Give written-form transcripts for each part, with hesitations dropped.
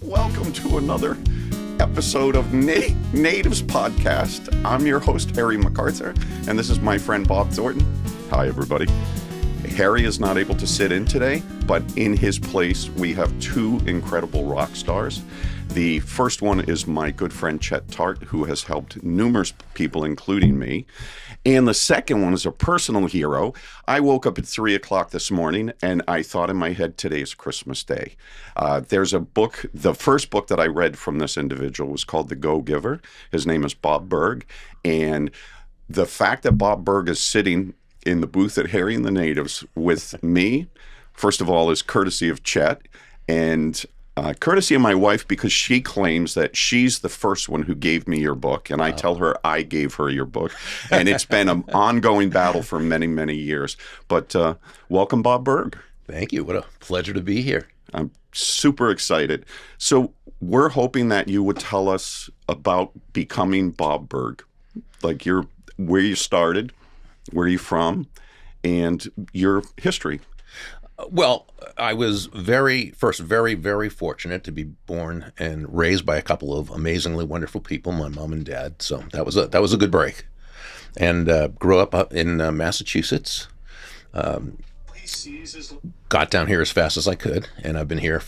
Welcome to another episode of Natives Podcast. I'm your host, Harry MacArthur, and this is my friend Bob Thornton. Hi, everybody. Harry is not able to sit in today, but in his place, we have two incredible rock stars. The first one is my good friend Chet Tart, who has helped numerous people, including me. And the second one is a personal hero. I woke up at 3 o'clock this morning, and I thought in my head, today is Christmas Day. There's a book, the first book that I read from this individual was called The Go-Giver. His name is Bob Burg. And the fact that Bob Burg is sitting in the booth at Harry and the Natives with me, first of all, is courtesy of Chet, and courtesy of my wife, because she claims that she's the first one who gave me your book, and I tell her I gave her your book, and it's been an ongoing battle for many, many years. But welcome, Bob Burg. Thank you. What a pleasure to be here. I'm super excited. So we're hoping that you would tell us about becoming Bob Burg, like where you started, where you're from, and your history. Well, I was very, very fortunate to be born and raised by a couple of amazingly wonderful people, my mom and dad. So that was a good break, and grew up in Massachusetts. Got down here as fast as I could, and I've been here in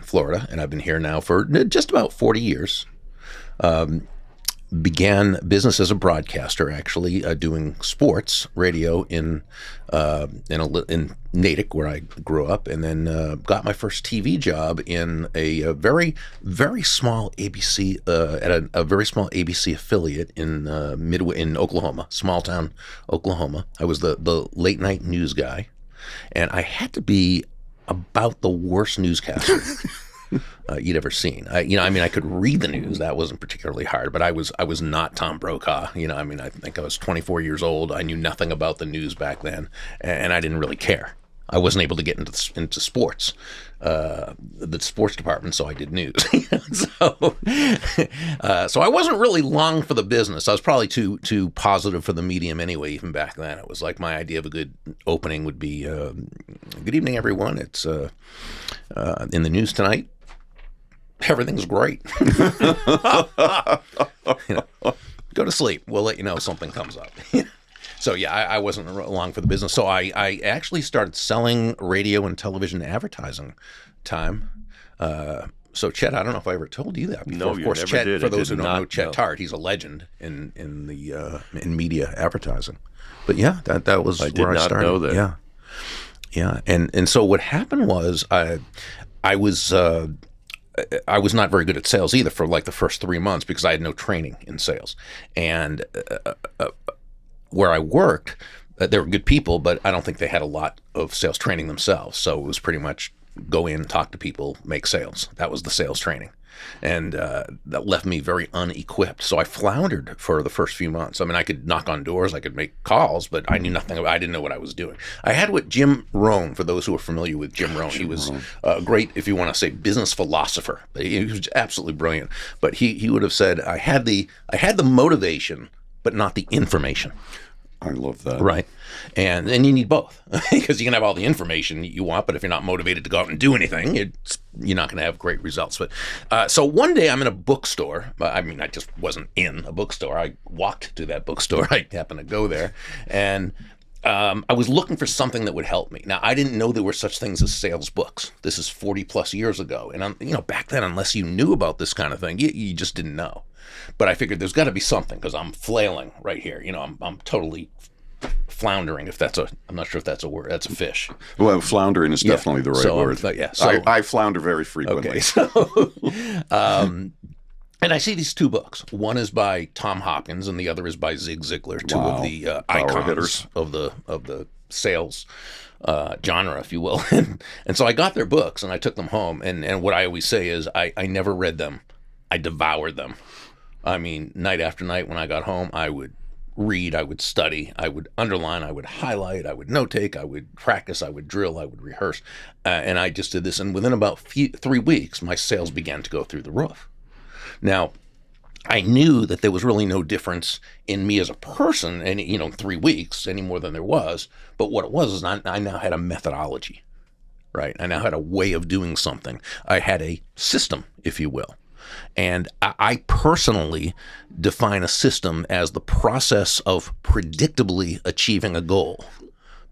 Florida, and I've been here now for just about 40 years. Began business as a broadcaster, actually, doing sports radio in Natick, where I grew up, and then got my first TV job in a very, very small ABC at a very small ABC affiliate in Oklahoma, small town Oklahoma. I was the late night news guy, and I had to be about the worst newscaster you'd ever seen. I could read the news. That wasn't particularly hard, but I was not Tom Brokaw. I think I was 24 years old. I knew nothing about the news back then, and I didn't really care. I wasn't able to get into sports, the sports department, so I did news. So I wasn't really long for the business. I was probably too positive for the medium anyway, even back then. It was like my idea of a good opening would be, good evening, everyone. It's in the news tonight. Everything's great. Go to sleep. We'll let you know if something comes up. So yeah, I wasn't long for the business. So I actually started selling radio and television advertising time. So Chet, I don't know if I ever told you that before. No, of course, you never Chet, did. for those who don't know, Chet Tart, he's a legend in media advertising. But yeah, that was where I started. I did not know that. Yeah. And so what happened was I was not very good at sales either for like the first 3 months, because I had no training in sales. And where I worked, they were good people, but I don't think they had a lot of sales training themselves. So it was pretty much go in, talk to people, make sales. That was the sales training. And that left me very unequipped. So I floundered for the first few months. I mean, I could knock on doors, I could make calls, but I knew nothing I didn't know what I was doing. I had what Jim Rohn, for those who are familiar with Jim Rohn, he was a great, if you want to say, business philosopher. He was absolutely brilliant. But he would have said, I had the motivation, but not the information. I love that. Right. And you need both, because you can have all the information you want, but if you're not motivated to go out and do anything, you're not going to have great results. But so one day I'm in a bookstore. I just wasn't in a bookstore. I walked to that bookstore. I happened to go there. And I was looking for something that would help me. Now, I didn't know there were such things as sales books. This is 40 plus years ago. And back then, unless you knew about this kind of thing, you just didn't know. But I figured there's got to be something, because I'm flailing right here. I'm totally floundering. I'm not sure if that's a word. That's a fish. Well, floundering is definitely the right word. So I flounder very frequently. Okay. So, and I see these two books. One is by Tom Hopkins, and the other is by Zig Ziglar. Two of the icons hitters of the sales genre, if you will. And so I got their books and I took them home. And what I always say is I never read them. I devoured them. I mean, night after night when I got home, I would read, I would study, I would underline, I would highlight, I would note take, I would practice, I would drill, I would rehearse. And I just did this. And within about 3 weeks, my sales began to go through the roof. Now, I knew that there was really no difference in me as a person, in 3 weeks, any more than there was. But what it was is I now had a methodology. right? I now had a way of doing something. I had a system, if you will. And I personally define a system as the process of predictably achieving a goal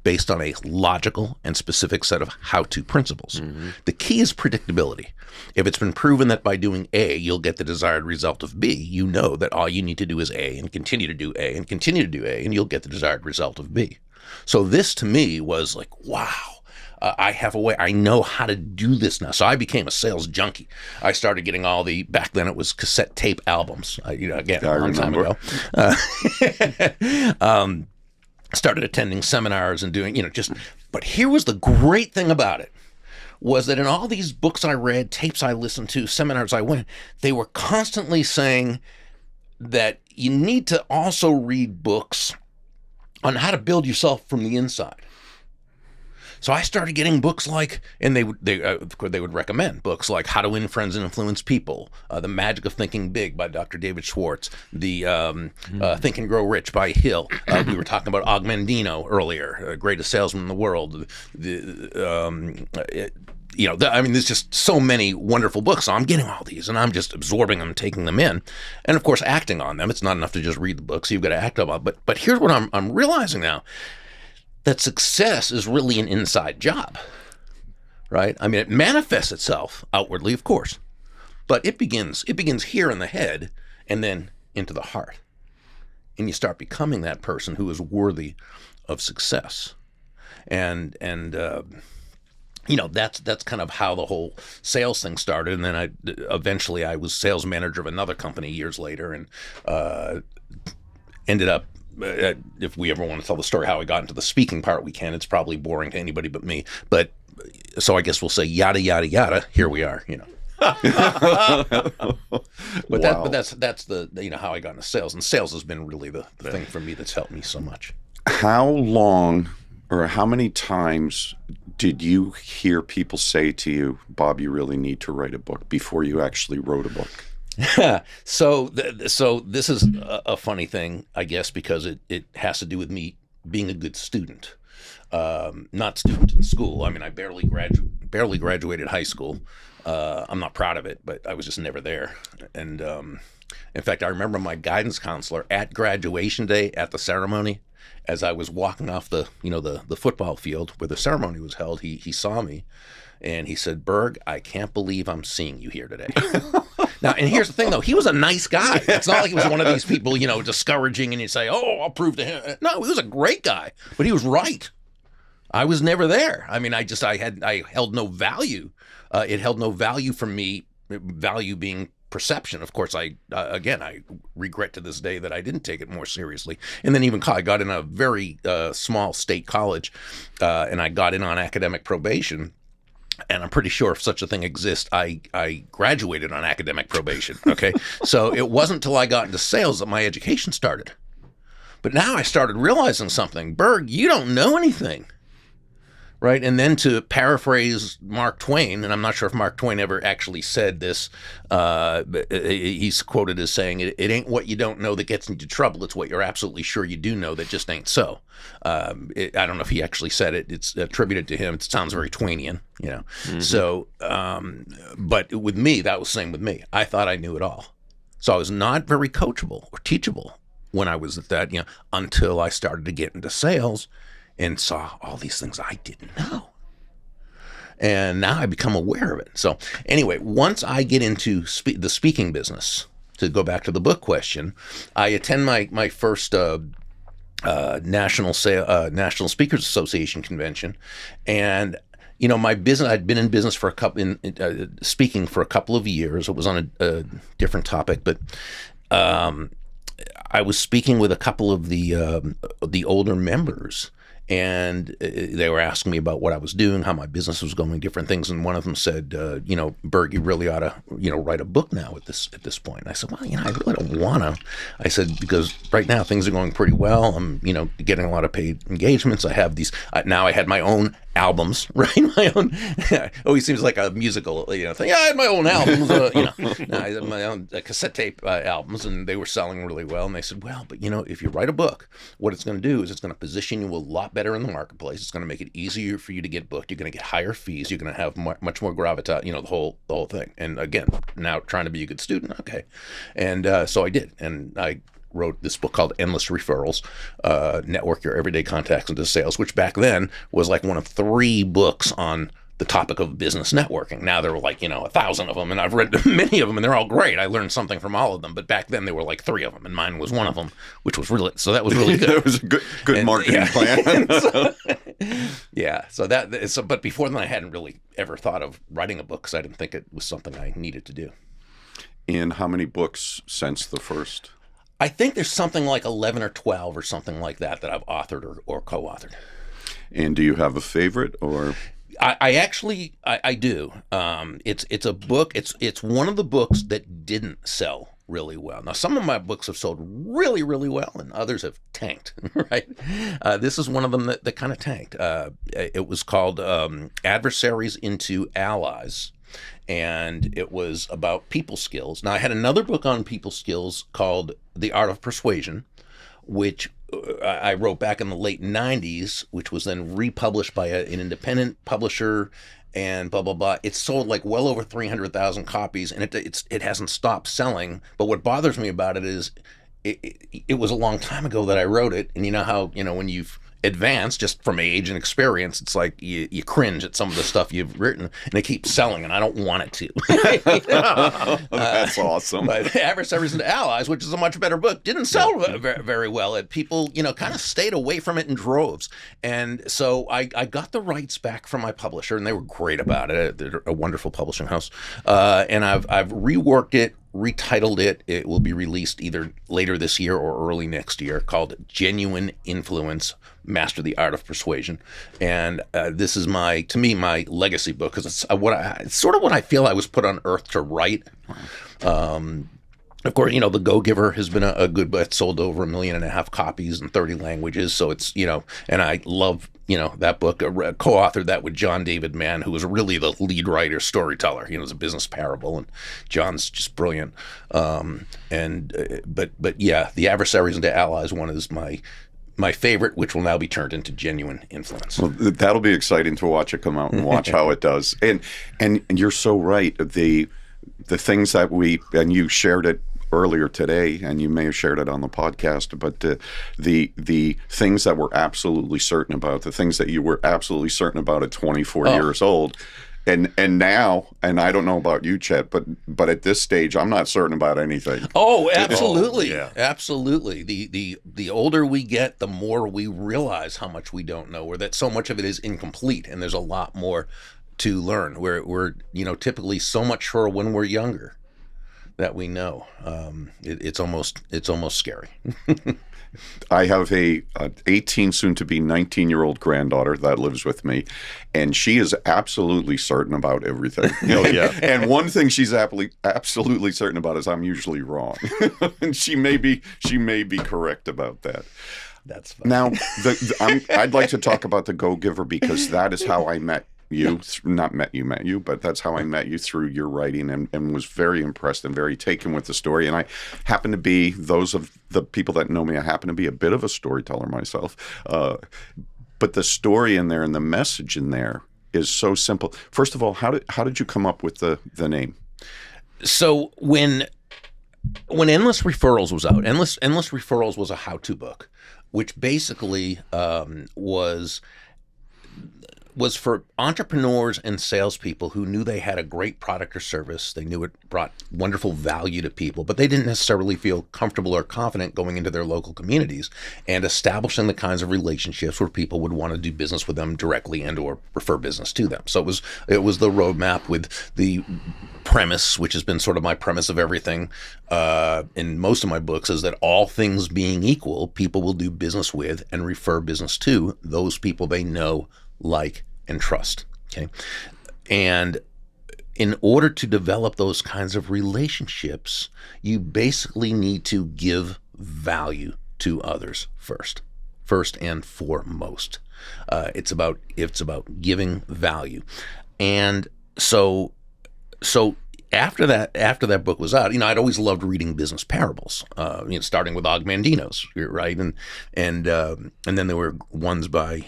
based on a logical and specific set of how-to principles. The key is predictability. If it's been proven that by doing A, you'll get the desired result of B, you know that all you need to do is A and continue to do A and continue to do A, and you'll get the desired result of B. So this, to me, was like, wow. I have a way. I know how to do this now. So I became a sales junkie. I started getting all back then it was cassette tape albums. Again, a long time ago. Started attending seminars and doing, but here was the great thing about it, was that in all these books I read, tapes I listened to, seminars I went, they were constantly saying that you need to also read books on how to build yourself from the inside. So I started getting books like, and they would recommend books like How to Win Friends and Influence People, The Magic of Thinking Big by Dr. David Schwartz, the Think and Grow Rich by Hill. We were talking about Ogmandino earlier, greatest salesman in the world. There's just so many wonderful books. So I'm getting all these, and I'm just absorbing them, taking them in, and of course acting on them. It's not enough to just read the books; you've got to act on them. But here's what I'm realizing now. That success is really an inside job, right? I mean, it manifests itself outwardly, of course, but it begins here in the head and then into the heart. And you start becoming that person who is worthy of success. And that's kind of how the whole sales thing started. And then eventually I was sales manager of another company years later, and ended up, if we ever want to tell the story how I got into the speaking part, we can. It's probably boring to anybody but me. But so I guess we'll say yada yada yada. Here we are, But that's the how I got into sales, and sales has been really the thing for me that's helped me so much. How long or how many times did you hear people say to you, Bob, you really need to write a book, before you actually wrote a book? So this is a funny thing, I guess, because it has to do with me being a good student, not student in school. I mean, I barely graduated high school. I'm not proud of it, but I was just never there. And in fact, I remember my guidance counselor at graduation day at the ceremony, as I was walking off the football field where the ceremony was held, he saw me, and he said, "Burg, I can't believe I'm seeing you here today." Now, and here's the thing, though. He was a nice guy. It's not like he was one of these people, discouraging, and you say, "Oh, I'll prove to him." No, he was a great guy, but he was right. I was never there. I mean, I held no value. It held no value for me, value being perception. Of course, I regret to this day that I didn't take it more seriously. And then even I got in a very small state college, and I got in on academic probation. And I'm pretty sure if such a thing exists, I graduated on academic probation, okay? So it wasn't until I got into sales that my education started. But now I started realizing something. Burg, you don't know anything, right? And then to paraphrase Mark Twain, and I'm not sure if Mark Twain ever actually said this, he's quoted as saying, it ain't what you don't know that gets into trouble, it's what you're absolutely sure you do know that just ain't so. I don't know if he actually said it. It's attributed to him. It sounds very Twainian, Mm-hmm. So, but with me, that was the same with me. I thought I knew it all. So I was not very coachable or teachable when I was at that, until I started to get into sales and saw all these things I didn't know. And now I become aware of it. So anyway, once I get into the speaking business, to go back to the book question, I attend my first National Speakers Association convention, and my business. I'd been in business for speaking for a couple of years. It was on a different topic, but I was speaking with a couple of the older members. And they were asking me about what I was doing, how my business was going, different things. And one of them said, Burg, you really ought to, write a book now at this point. And I said, well, I really don't want to. I said, because right now things are going pretty well. I'm, getting a lot of paid engagements. I have these, now I had my own albums, right? My own, always seems like a musical, thing. Yeah, I had my own albums, I had my own cassette tape albums, and they were selling really well. And they said, well, but if you write a book, what it's going to do is it's going to position you a lot better better in the marketplace. It's going to make it easier for you to get booked. You're going to get higher fees. You're going to have much more gravitas, the whole thing. And again, now trying to be a good student. Okay. And so I did. And I wrote this book called Endless Referrals, Network Your Everyday Contacts into Sales, which back then was like one of 3 books on the topic of business networking. Now there were like, 1,000 of them, and I've read many of them, and they're all great. I learned something from all of them, but back then there were like 3 of them, and mine was one of them, which was really, so that was really good. That was a good marketing plan. But before then I hadn't really ever thought of writing a book because I didn't think it was something I needed to do. And how many books since the first? I think there's something like 11 or 12 or something like that I've authored or co-authored. And do you have a favorite or? I actually do. It's a book. It's one of the books that didn't sell really well. Now, some of my books have sold really, really well, and others have tanked. Right? This is one of them that kind of tanked. It was called Adversaries into Allies, and it was about people skills. Now, I had another book on people skills called The Art of Persuasion, which I wrote back in the late 90s, which was then republished by an independent publisher and blah, blah, blah. It sold like well over 300,000 copies, and it hasn't stopped selling. But what bothers me about it is it was a long time ago that I wrote it. And you know how, when you've advanced just from age and experience, it's like you cringe at some of the stuff you've written, and it keeps selling, and I don't want it to. That's awesome. But Adversaries into Allies, which is a much better book, didn't sell very well. People, kind of stayed away from it in droves. And so I got the rights back from my publisher, and they were great about it. They're a wonderful publishing house. And I've reworked it, retitled it. It will be released either later this year or early next year, called Genuine Influence, Master the Art of Persuasion. And this is my legacy book, because it's sort of what I feel I was put on earth to write. Of course, The Go-Giver has been a good book. It's sold over 1.5 million copies in 30 languages. So it's, and I love, that book. I co-authored that with John David Mann, who was really the lead writer, storyteller. It's a business parable, and John's just brilliant. But yeah, The Adversaries into Allies one is my favorite, which will now be turned into Genuine Influence. Well, that'll be exciting to watch it come out and watch how it does. And you're so right. The things that and you shared it earlier today, and you may have shared it on the podcast, but the things that we're absolutely certain about, the things that you were absolutely certain about at 24 years old, and now, and I don't know about you, Chet, but at this stage, I'm not certain about anything. Oh, absolutely. Yeah. Absolutely. The older we get, the more we realize how much we don't know, or that so much of it is incomplete, and there's a lot more to learn. We're typically so much sure when we're younger that we know. It's almost scary. I have a 18, soon to be 19-year-old granddaughter that lives with me, and she is absolutely certain about everything. And one thing she's absolutely certain about is I'm usually wrong, and she may be correct about that. That's funny. Now, I'd like to talk about The Go-Giver, because that is how I met you. Not met you, but that's how I met you, through your writing, and was very impressed and very taken with the story. And I happen to be, those of the people that know me, I happen to be a bit of a storyteller myself. But the story in there and the message in there is so simple. First of all, how did you come up with the name? So when Endless Referrals was out, Endless Referrals was a how-to book, which basically was for entrepreneurs and salespeople who knew they had a great product or service. They knew it brought wonderful value to people, but they didn't necessarily feel comfortable or confident going into their local communities and establishing the kinds of relationships where people would want to do business with them directly and or refer business to them. So it was the roadmap with the premise, which has been sort of my premise of everything in most of my books, is that all things being equal, people will do business with and refer business to those people they know, like, and trust. Okay. And in order to develop those kinds of relationships, you basically need to give value to others first and foremost. It's about giving value. And so after that book was out, I'd always loved reading business parables. Starting with Og Mandino's, right, and then there were ones by,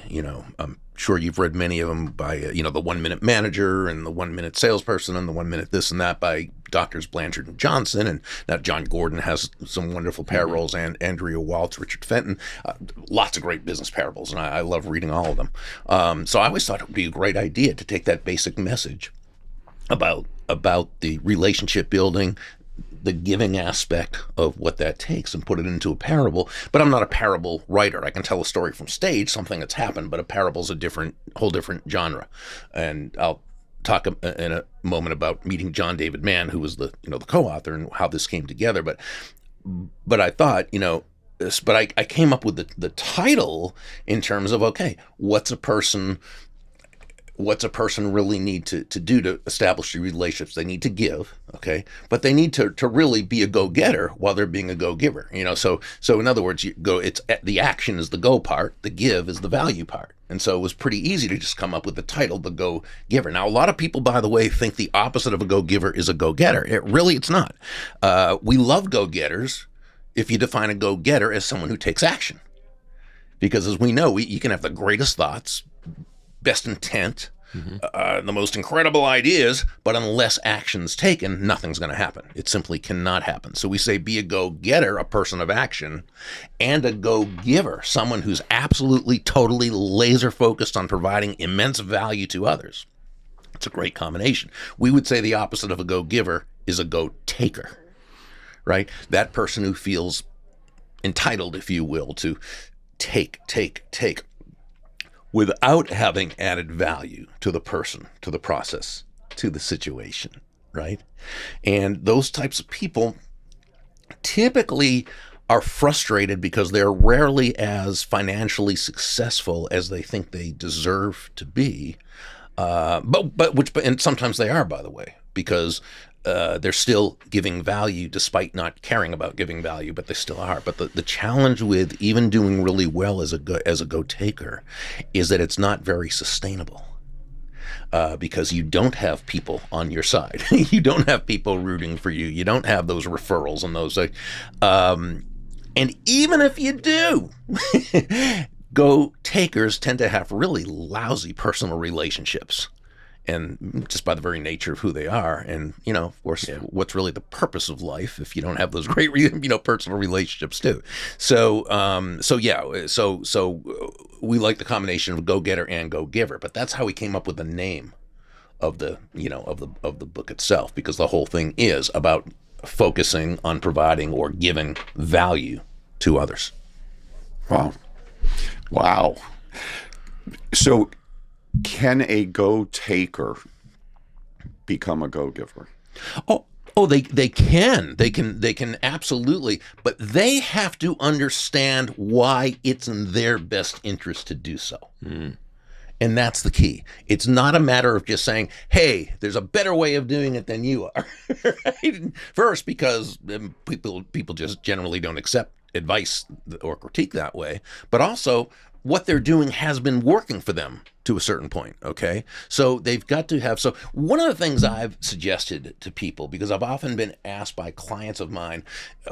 I'm sure you've read many of them by, the 1 Minute Manager and the 1 Minute Salesperson and the 1 Minute this and that by Doctors Blanchard and Johnson, and now John Gordon has some wonderful parables, and Andrea Waltz, Richard Fenton, lots of great business parables, and I love reading all of them. So I always thought it would be a great idea to take that basic message about the relationship building, the giving aspect of what that takes, and put it into a parable. But I'm not a parable writer. I can tell a story from stage, something that's happened, but a parable's a whole different genre. And I'll talk in a moment about meeting John David Mann, who was the co-author, and how this came together. But I thought, I came up with the title in terms of, okay, what's a person really need to do to establish the relationships? They need to give, okay, but they need to really be a go-getter while they're being a go-giver. So in other words, the action is the go part, the give is the value part. And so it was pretty easy to just come up with the title, the go-giver. Now, a lot of people, by the way, think the opposite of a go-giver is a go-getter. It's not. We love go-getters if you define a go-getter as someone who takes action. Because as we know, you can have the greatest thoughts, best intent, the most incredible ideas, but unless action's taken, nothing's going to happen. It simply cannot happen. So we say be a go-getter, a person of action, and a go-giver, someone who's absolutely, totally laser-focused on providing immense value to others. It's a great combination. We would say the opposite of a go-giver is a go-taker, right? That person who feels entitled, if you will, to take, without having added value to the person, to the process, to the situation, right? And those types of people typically are frustrated because they're rarely as financially successful as they think they deserve to be. And sometimes they are, by the way, because they're still giving value despite not caring about giving value, but they still are. But the challenge with even doing really well as a go-taker is that it's not very sustainable, because you don't have people on your side. You don't have people rooting for you. You don't have those referrals and those. And even if you do, go-takers tend to have really lousy personal relationships. And just by the very nature of who they are, and of course, what's really the purpose of life if you don't have those great, personal relationships too. So we like the combination of go-getter and go-giver, but that's how we came up with the name of the book itself, because the whole thing is about focusing on providing or giving value to others. Wow. So, can a go-taker become a go-giver? Oh, they can. They can absolutely, but they have to understand why it's in their best interest to do so. And that's the key. It's not a matter of just saying, hey, there's a better way of doing it than you are. Right? First, because people just generally don't accept advice or critique that way, but also what they're doing has been working for them to a certain point, okay? So they've got to have, so one of the things I've suggested to people, because I've often been asked by clients of mine,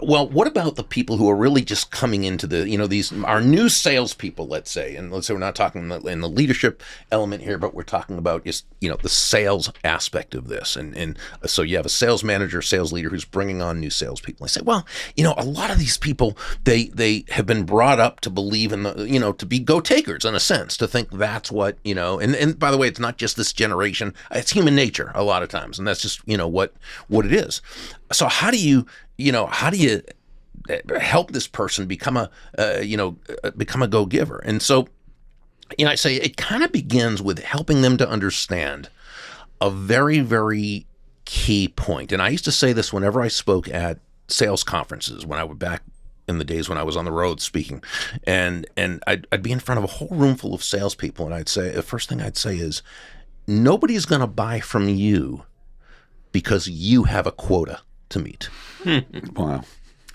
well, what about the people who are really just coming into the, these, our new salespeople, let's say, and let's say we're not talking in the leadership element here, but we're talking about just, the sales aspect of this. And so you have a sales manager, sales leader who's bringing on new salespeople. I say, well, a lot of these people, they have been brought up to believe in the, to be go-takers in a sense, to think that's what, and by the way, it's not just this generation, it's human nature a lot of times. And that's just, what it is. So how do you help this person become a go-giver? And so, I say it kind of begins with helping them to understand a very, very key point. And I used to say this whenever I spoke at sales conferences when I was back in the days when I was on the road speaking, and I'd be in front of a whole room full of salespeople, and I'd say, the first thing I'd say is, nobody's going to buy from you because you have a quota to meet. Wow.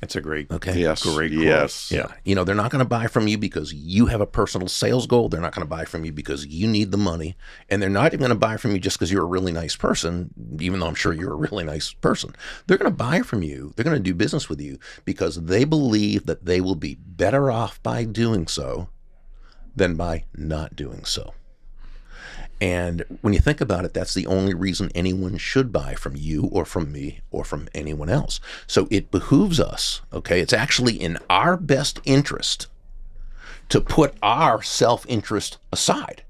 That's a great, great quote. Yes. Yeah. They're not going to buy from you because you have a personal sales goal. They're not going to buy from you because you need the money. And they're not even going to buy from you just because you're a really nice person, even though I'm sure you're a really nice person. They're going to buy from you. They're going to do business with you because they believe that they will be better off by doing so than by not doing so. And when you think about it, that's the only reason anyone should buy from you or from me or from anyone else. So it behooves us, okay? It's actually in our best interest to put our self-interest aside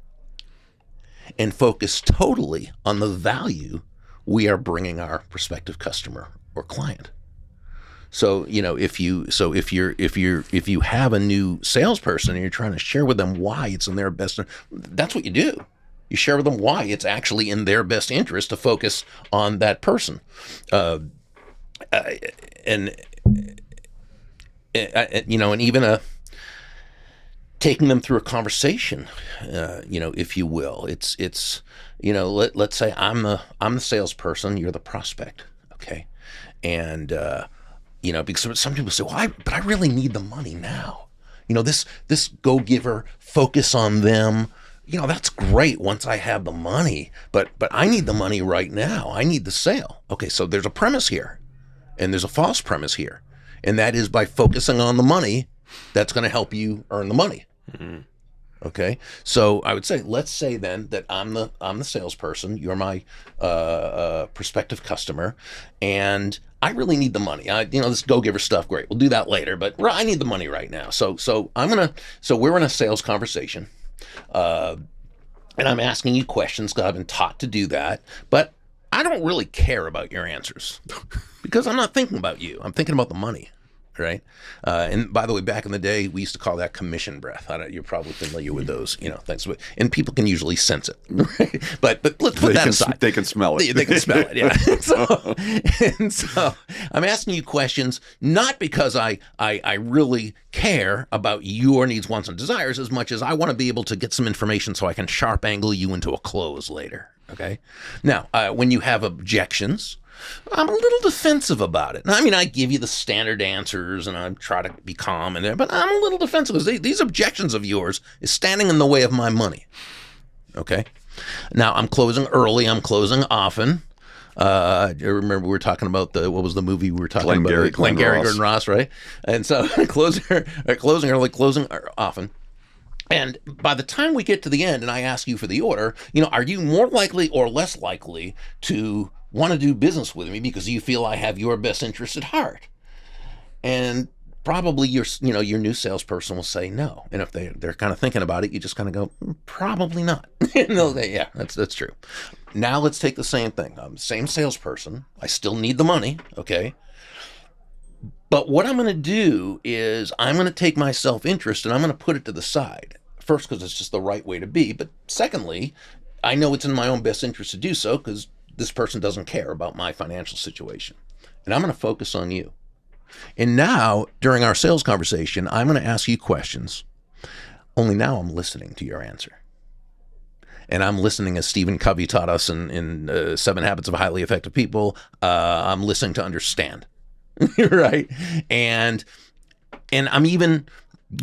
and focus totally on the value we are bringing our prospective customer or client. So, if you have a new salesperson and you're trying to share with them why it's in their best, that's what you do. You share with them why it's actually in their best interest to focus on that person. And even taking them through a conversation, if you will, it's let's say I'm the salesperson, you're the prospect. Okay. And, because some people say, well, but I really need the money now. This go-giver, focus on them. That's great once I have the money, but I need the money right now. I need the sale. Okay, so there's a premise here, and there's a false premise here, and that is by focusing on the money, that's going to help you earn the money. Mm-hmm. Okay, so I would say, let's say then that I'm the salesperson. You're my prospective customer, and I really need the money. This go-giver stuff, great. We'll do that later, but I need the money right now. So we're in a sales conversation. And I'm asking you questions because I've been taught to do that, but I don't really care about your answers because I'm not thinking about you. I'm thinking about the money, right? And by the way, back in the day, we used to call that commission breath. You're probably familiar with those, things. And people can usually sense it, right? But let's put that aside. They can smell it. They can smell it, yeah. So I'm asking you questions not because I really care about your needs, wants, and desires as much as I want to be able to get some information so I can sharp angle you into a close later, okay? Now, when you have objections, I'm a little defensive about it. I give you the standard answers and I try to be calm in there, but I'm a little defensive because these objections of yours is standing in the way of my money. Okay? Now, I'm closing early. I'm closing often. I remember we were talking about what was the movie we were talking about? Glengarry Gordon Ross, right? And so closing early, closing often. And by the time we get to the end and I ask you for the order, are you more likely or less likely to want to do business with me because you feel I have your best interest at heart? And probably your new salesperson will say no. And if they're kind of thinking about it, you just kind of go, probably not. And they'll say, yeah, that's true. Now let's take the same thing. I'm the same salesperson. I still need the money, okay? But what I'm going to do is I'm going to take my self-interest and I'm going to put it to the side. First, because it's just the right way to be. But secondly, I know it's in my own best interest to do so because this person doesn't care about my financial situation. And I'm going to focus on you. And now, during our sales conversation, I'm going to ask you questions. Only now I'm listening to your answer. And I'm listening, as Stephen Covey taught us in 7 Habits of Highly Effective People. I'm listening to understand, right? And I'm even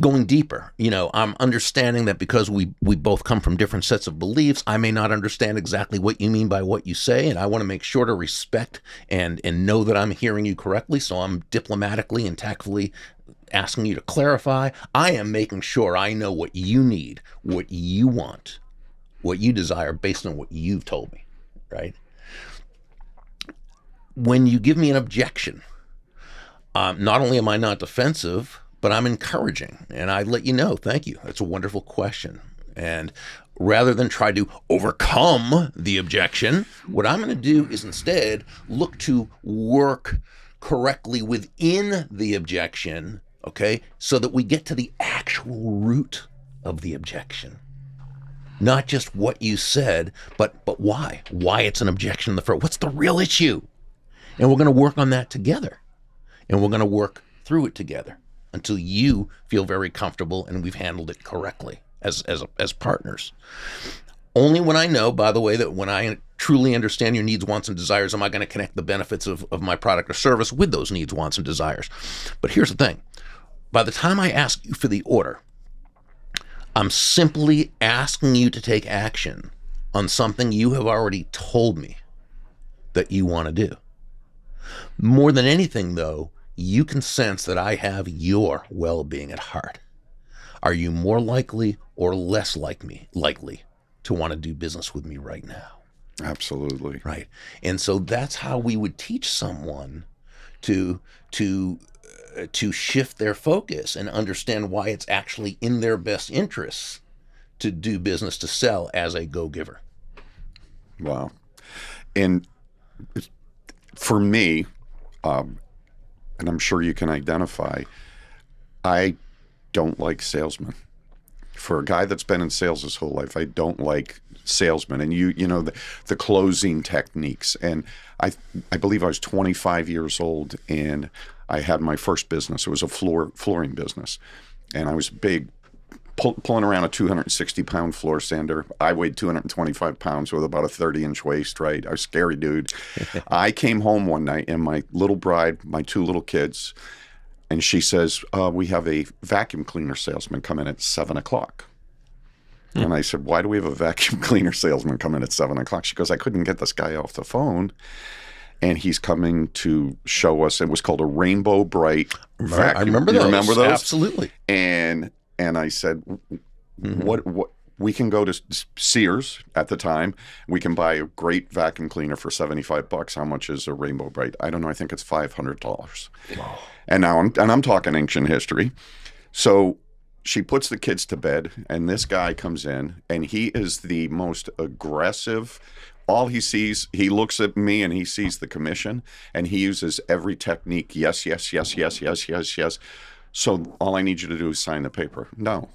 going deeper. I'm understanding that because we both come from different sets of beliefs, I may not understand exactly what you mean by what you say, and I want to make sure to respect and know that I'm hearing you correctly, so I'm diplomatically and tactfully asking you to clarify. I am making sure I know what you need, what you want, what you desire based on what you've told me, right? When you give me an objection, not only am I not defensive, but I'm encouraging, and I let you know, thank you. That's a wonderful question. And rather than try to overcome the objection, what I'm going to do is instead look to work correctly within the objection, okay, so that we get to the actual root of the objection. Not just what you said, but why. Why it's an objection in the first. What's the real issue? And we're going to work on that together. And we're going to work through it together until you feel very comfortable and we've handled it correctly as partners. Only when I know, by the way, that when I truly understand your needs, wants, and desires? Am I going to connect the benefits of my product or service with those needs, wants, and desires? But here's the thing. By the time I ask you for the order, I'm simply asking you to take action on something you have already told me that you want to do. More than anything, though, you can sense that I have your well-being at heart. Are you more likely or less likely to want to do business with me right now? Absolutely. Right. And so that's how we would teach someone to shift their focus and understand why it's actually in their best interests to do business, to sell as a go-giver. Wow. And for me, and I'm sure you can identify, I don't like salesmen. For a guy that's been in sales his whole life, I don't like salesmen. And you know, the closing techniques. And I believe I was 25 years old and I had my first business. It was a flooring business. And I was big, pulling around a 260-pound floor sander. I weighed 225 pounds with about a 30-inch waist, right? I was a scary dude. I came home one night and my little bride, my two little kids, and she says, we have a vacuum cleaner salesman come in at 7 o'clock. And I said, why do we have a vacuum cleaner salesman come in at 7 o'clock? She goes, I couldn't get this guy off the phone. And he's coming to show us, it was called a Rainbow Bright vacuum. I remember those. You remember those? Absolutely. And I said, what we can go to Sears at the time. We can buy a great vacuum cleaner for $75. How much is a Rainbow Bright? I don't know. I think it's $500. Wow. And now I'm talking ancient history. So she puts the kids to bed, and this guy comes in, and he is the most aggressive. All he sees, he looks at me and he sees the commission, and he uses every technique. Yes, yes, yes, yes, yes, yes, yes. So all I need you to do is sign the paper. No.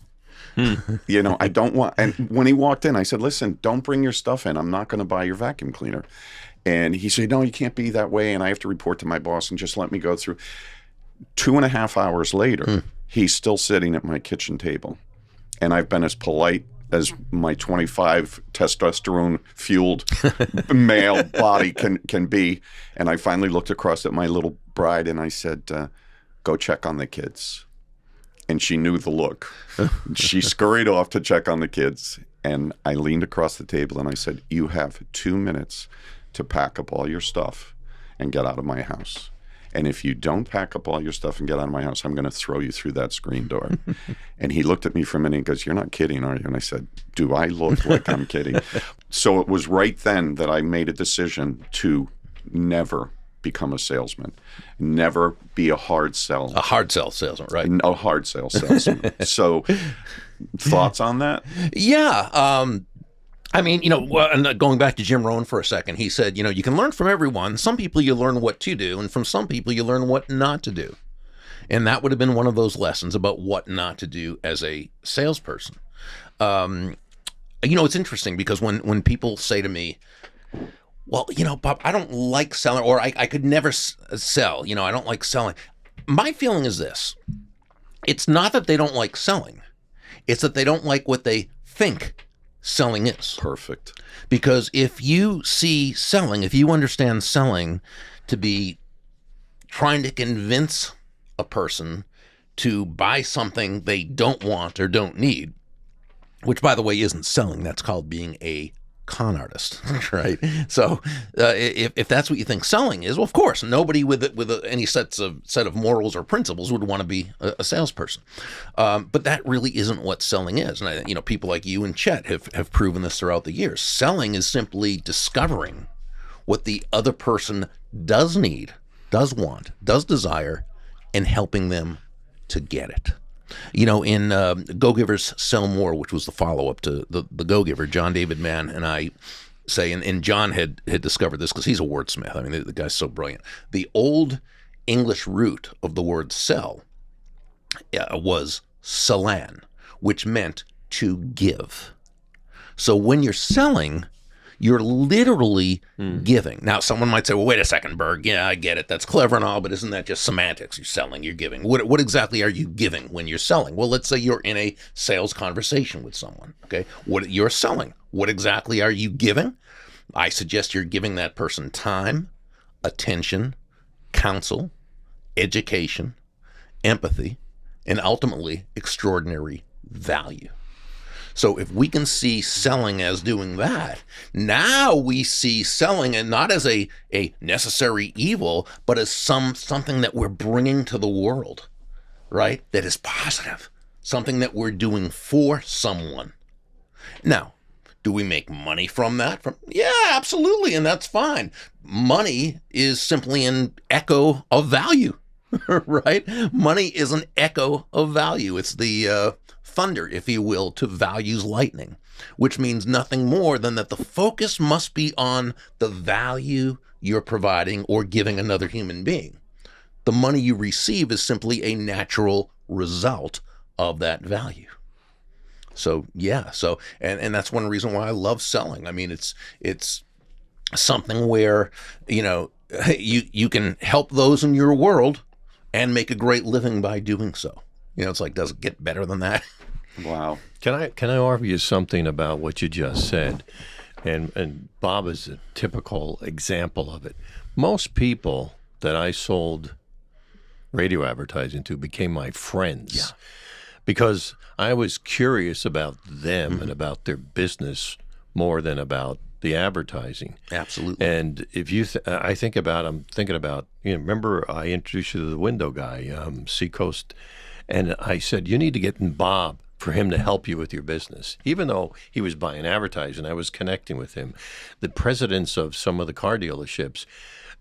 You know, I don't want. And when he walked in, I said, listen, don't bring your stuff in. I'm not going to buy your vacuum cleaner. And he said, no, you can't be that way. And I have to report to my boss and just let me go through. 2.5 hours later, he's still sitting at my kitchen table. And I've been as polite as my 25 testosterone-fueled male body can be. And I finally looked across at my little bride and I said, go check on the kids. And she knew the look. She scurried off to check on the kids. And I leaned across the table and I said, you have 2 minutes to pack up all your stuff and get out of my house. And if you don't pack up all your stuff and get out of my house, I'm going to throw you through that screen door. And he looked at me for a minute and goes, you're not kidding, are you? And I said, do I look like I'm kidding? So it was right then that I made a decision to never become a salesman, never be a hard sell. A hard sell salesman, right? A hard sell salesman. So thoughts on that? Yeah. I mean, you know, and going back to Jim Rohn for a second, he said, you know, you can learn from everyone. Some people you learn what to do, and from some people you learn what not to do. And that would have been one of those lessons about what not to do as a salesperson. You know, it's interesting because when people say to me, well, you know, Bob, I don't like selling, or I could never sell, you know, I don't like selling. My feeling is this. It's not that they don't like selling. It's that they don't like what they think selling is. Perfect. Because if you see selling, if you understand selling to be trying to convince a person to buy something they don't want or don't need, which by the way isn't selling, that's called being a con artist, right? So if that's what you think selling is, well, of course, nobody with any set of morals or principles would want to be a salesperson. But that really isn't what selling is. And you know, people like you and Chet have proven this throughout the years. Selling is simply discovering what the other person does need, does want, does desire, and helping them to get it. You know, in Go-Givers Sell More, which was the follow-up to the Go-Giver, John David Mann and I say, and John had discovered this because he's a wordsmith. I mean, the guy's so brilliant. The old English root of the word sell was selan, which meant to give. So when you're selling, you're literally giving. Now, someone might say, well, wait a second, Burg. Yeah, I get it. That's clever and all, but isn't that just semantics? You're selling, you're giving. What exactly are you giving when you're selling? Well, let's say you're in a sales conversation with someone, okay? What you're selling. What exactly are you giving? I suggest you're giving that person time, attention, counsel, education, empathy, and ultimately extraordinary value. So if we can see selling as doing that, now we see selling and not as a necessary evil, but as something that we're bringing to the world, right? That is positive, something that we're doing for someone. Now, do we make money from that? Yeah, absolutely, and that's fine. Money is simply an echo of value, right? Money is an echo of value. It's the thunder, if you will, to value's lightning, which means nothing more than that the focus must be on the value you're providing or giving another human being. The money you receive is simply a natural result of that value. So yeah, and that's one reason why I love selling. I mean, it's something where, you can help those in your world and make a great living by doing so. It's like, does it get better than that? Wow. Can I offer you something about what you just said? And Bob is a typical example of it. Most people that I sold radio advertising to became my friends. Yeah. Because I was curious about them and about their business more than about the advertising. Absolutely. And if you, I'm thinking about, remember I introduced you to the window guy, Seacoast, and I said, you need to get in Bob for him to help you with your business. Even though he was buying advertising, I was connecting with him. The presidents of some of the car dealerships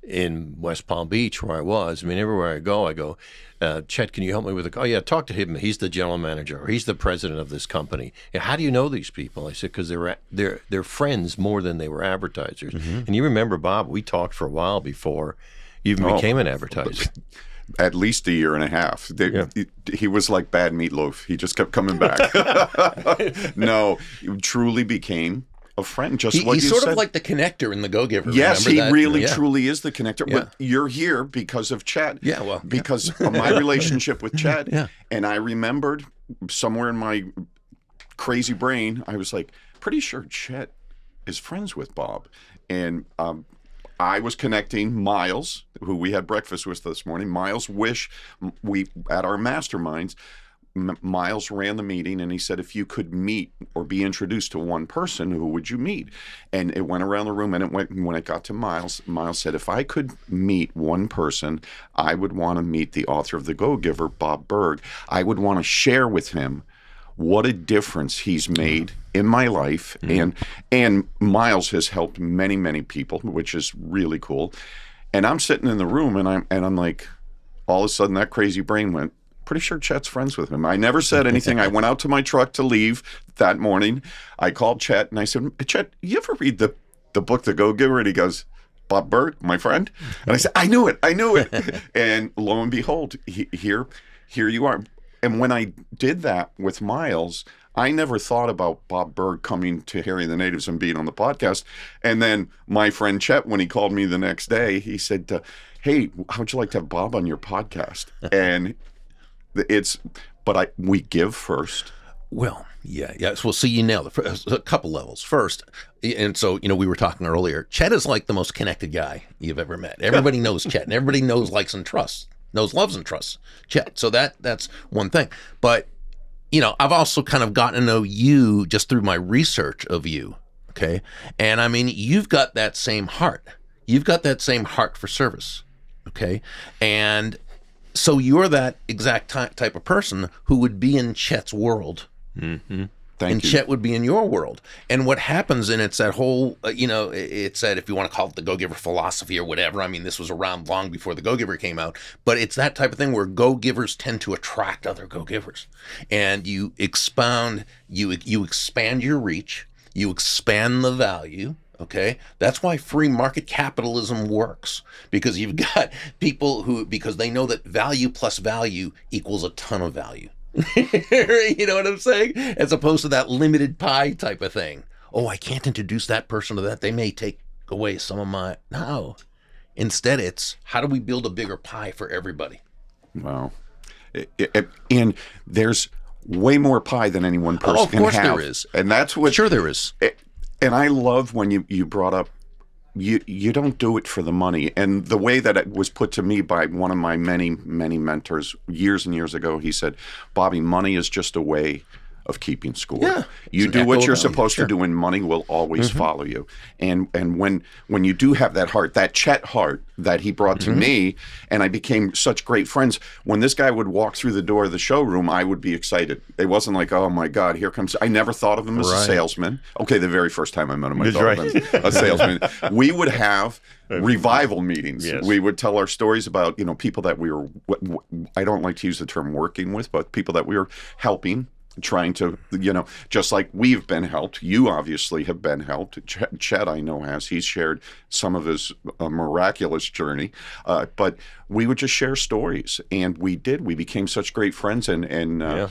in West Palm Beach, where I was, everywhere I go, Chet, can you help me with a car? Oh, yeah, talk to him. He's the general manager, or he's the president of this company. Yeah, how do you know these people? I said, because they're friends more than they were advertisers. Mm-hmm. And you remember, Bob, we talked for a while before you even became an advertiser. At least a year and a half. He was like bad meatloaf. He just kept coming back. No, he truly became a friend, just what you said. He's sort of like the connector in the Go-Giver. Yes, he really truly is the connector. Yeah. But you're here because of Chet. Yeah, well. Because of my relationship with Chet. Yeah. And I remembered somewhere in my crazy brain, I was like, pretty sure Chet is friends with Bob. And I was connecting Miles, who we had breakfast with this morning. Miles at our masterminds, Miles ran the meeting, and he said, if you could meet or be introduced to one person, who would you meet? And it went around the room, and when it got to Miles said, if I could meet one person, I would want to meet the author of The Go-Giver, Bob Burg. I would want to share with him what a difference he's made in my life. Mm-hmm. And Miles has helped many, many people, which is really cool. And I'm sitting in the room, and I'm like, all of a sudden that crazy brain went, pretty sure Chet's friends with him. I never said anything. I went out to my truck to leave that morning. I called Chet and I said, Chet, you ever read the book, The Go-Giver? And he goes, Bob Burg, my friend? And I said, I knew it. And lo and behold, here you are. And when I did that with Miles, I never thought about Bob Burg coming to Harry the Natives and being on the podcast. And then my friend Chet, when he called me the next day, he said, hey, how'd you like to have Bob on your podcast? And we give first. Well, yeah. So, you nailed it. A couple levels. First, and so, we were talking earlier, Chet is like the most connected guy you've ever met. Everybody knows Chet, and everybody knows, likes, and trusts. Loves and trusts Chet. So that's one thing. But, I've also kind of gotten to know you just through my research of you, okay? And, you've got that same heart. You've got that same heart for service, okay? And so you're that exact type of person who would be in Chet's world. Mm-hmm. Thank you. Chet would be in your world. And what happens, and it's that whole, it's that, if you want to call it the Go-Giver philosophy or whatever, this was around long before the Go-Giver came out, but it's that type of thing where Go-Givers tend to attract other Go-Givers. And you expand your reach, you expand the value. Okay, that's why free market capitalism works, because you've got people because they know that value plus value equals a ton of value. You know what I'm saying? As opposed to that limited pie type of thing. Oh, I can't introduce that person to that. They may take away some of my... No. Instead, it's how do we build a bigger pie for everybody? Wow. And there's way more pie than any one person can have. Of course there is. And that's what... Sure there is. And I love when you brought up you don't do it for the money. And the way that it was put to me by one of my many, many mentors years and years ago, he said, Bobby, money is just a way of keeping score. Yeah. You It's do an what echo you're of value. supposed Sure. to do, and money will always follow you. And when you do have that heart, that Chet heart that he brought to me, and I became such great friends. When this guy would walk through the door of the showroom, I would be excited. It wasn't like, oh my God, here comes. I never thought of him as a salesman. Okay, the very first time I met him, I thought of him as a salesman. We would have revival meetings. Yes. We would tell our stories about people that we were. I don't like to use the term working with, but people that we were helping. Trying to, just like we've been helped, you obviously have been helped. Chet, I know, has. He's shared some of his miraculous journey. But we would just share stories. And we did. We became such great friends. And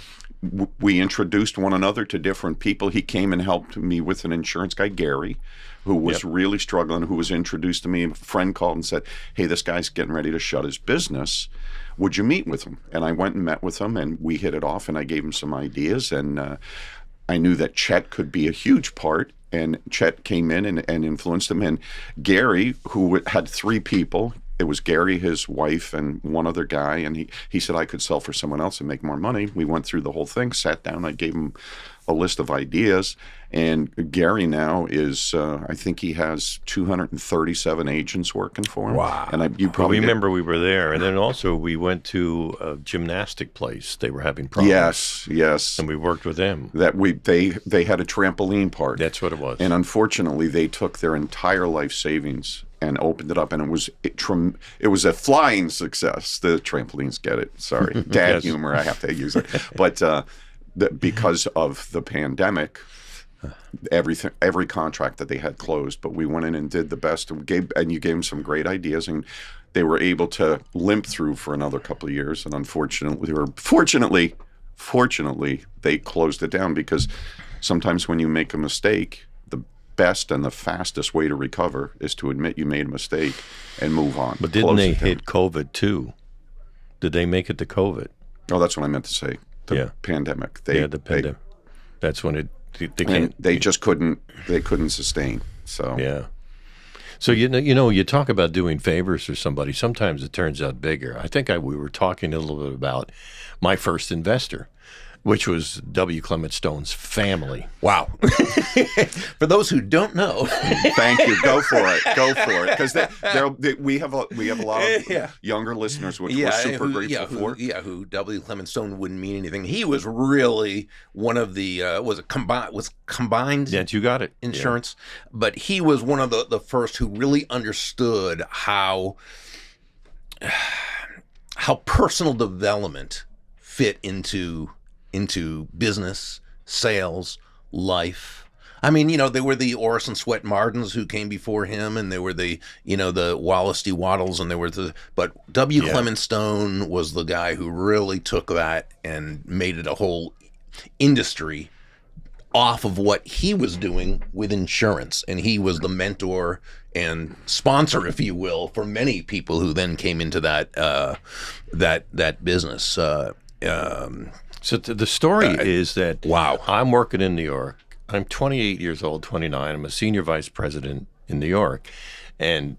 we introduced one another to different people. He came and helped me with an insurance guy, Gary, who was really struggling, who was introduced to me. A friend called and said, hey, this guy's getting ready to shut his business. Would you meet with him? And I went and met with him, and we hit it off, and I gave him some ideas. And I knew that Chet could be a huge part, and Chet came in and influenced him. And Gary, who had 3 people, it was Gary, his wife, and one other guy, and he said I could sell for someone else and make more money. We went through the whole thing, sat down, I gave him a list of ideas, and Gary now is, I think he has 237 agents working for him. Wow. And you probably remember we were there, and then also we went to a gymnastic place. They were having problems. Yes. And we worked with them. That they had a trampoline park. That's what it was. And unfortunately, they took their entire life savings and opened it up, and it was a flying success. The trampolines get it. Sorry, dad Yes. humor. I have to use it, but because of the pandemic, every contract that they had closed. But we went in and did the best, and you gave them some great ideas, and they were able to limp through for another couple of years. And fortunately, they closed it down, because sometimes when you make a mistake, the best and the fastest way to recover is to admit you made a mistake and move on. But didn't Close they it down. hit COVID too? Did they make it to COVID? Oh, that's what I meant to say. The pandemic. The pandemic. That's when they just couldn't. They couldn't sustain. So Yeah. So you talk about doing favors for somebody. Sometimes it turns out bigger. I think we were talking a little bit about my first investor, which was W. Clement Stone's family. Wow. For those who don't know. Thank you. Go for it. Because we have a lot of younger listeners, which we're super grateful for. Who W. Clement Stone wouldn't mean anything. He was really one of the combined Yes, you got it. insurance, but he was one of the first who really understood how personal development fit into business, sales, life. I mean, they were the Orison Swett Martins who came before him, and they were the Wallace D. Waddles, and but W. Clement Stone was the guy who really took that and made it a whole industry off of what he was doing with insurance. And he was the mentor and sponsor, if you will, for many people who then came into that business. So the story is that wow. I'm working in New York. I'm 28 years old, 29. I'm a senior vice president in New York. And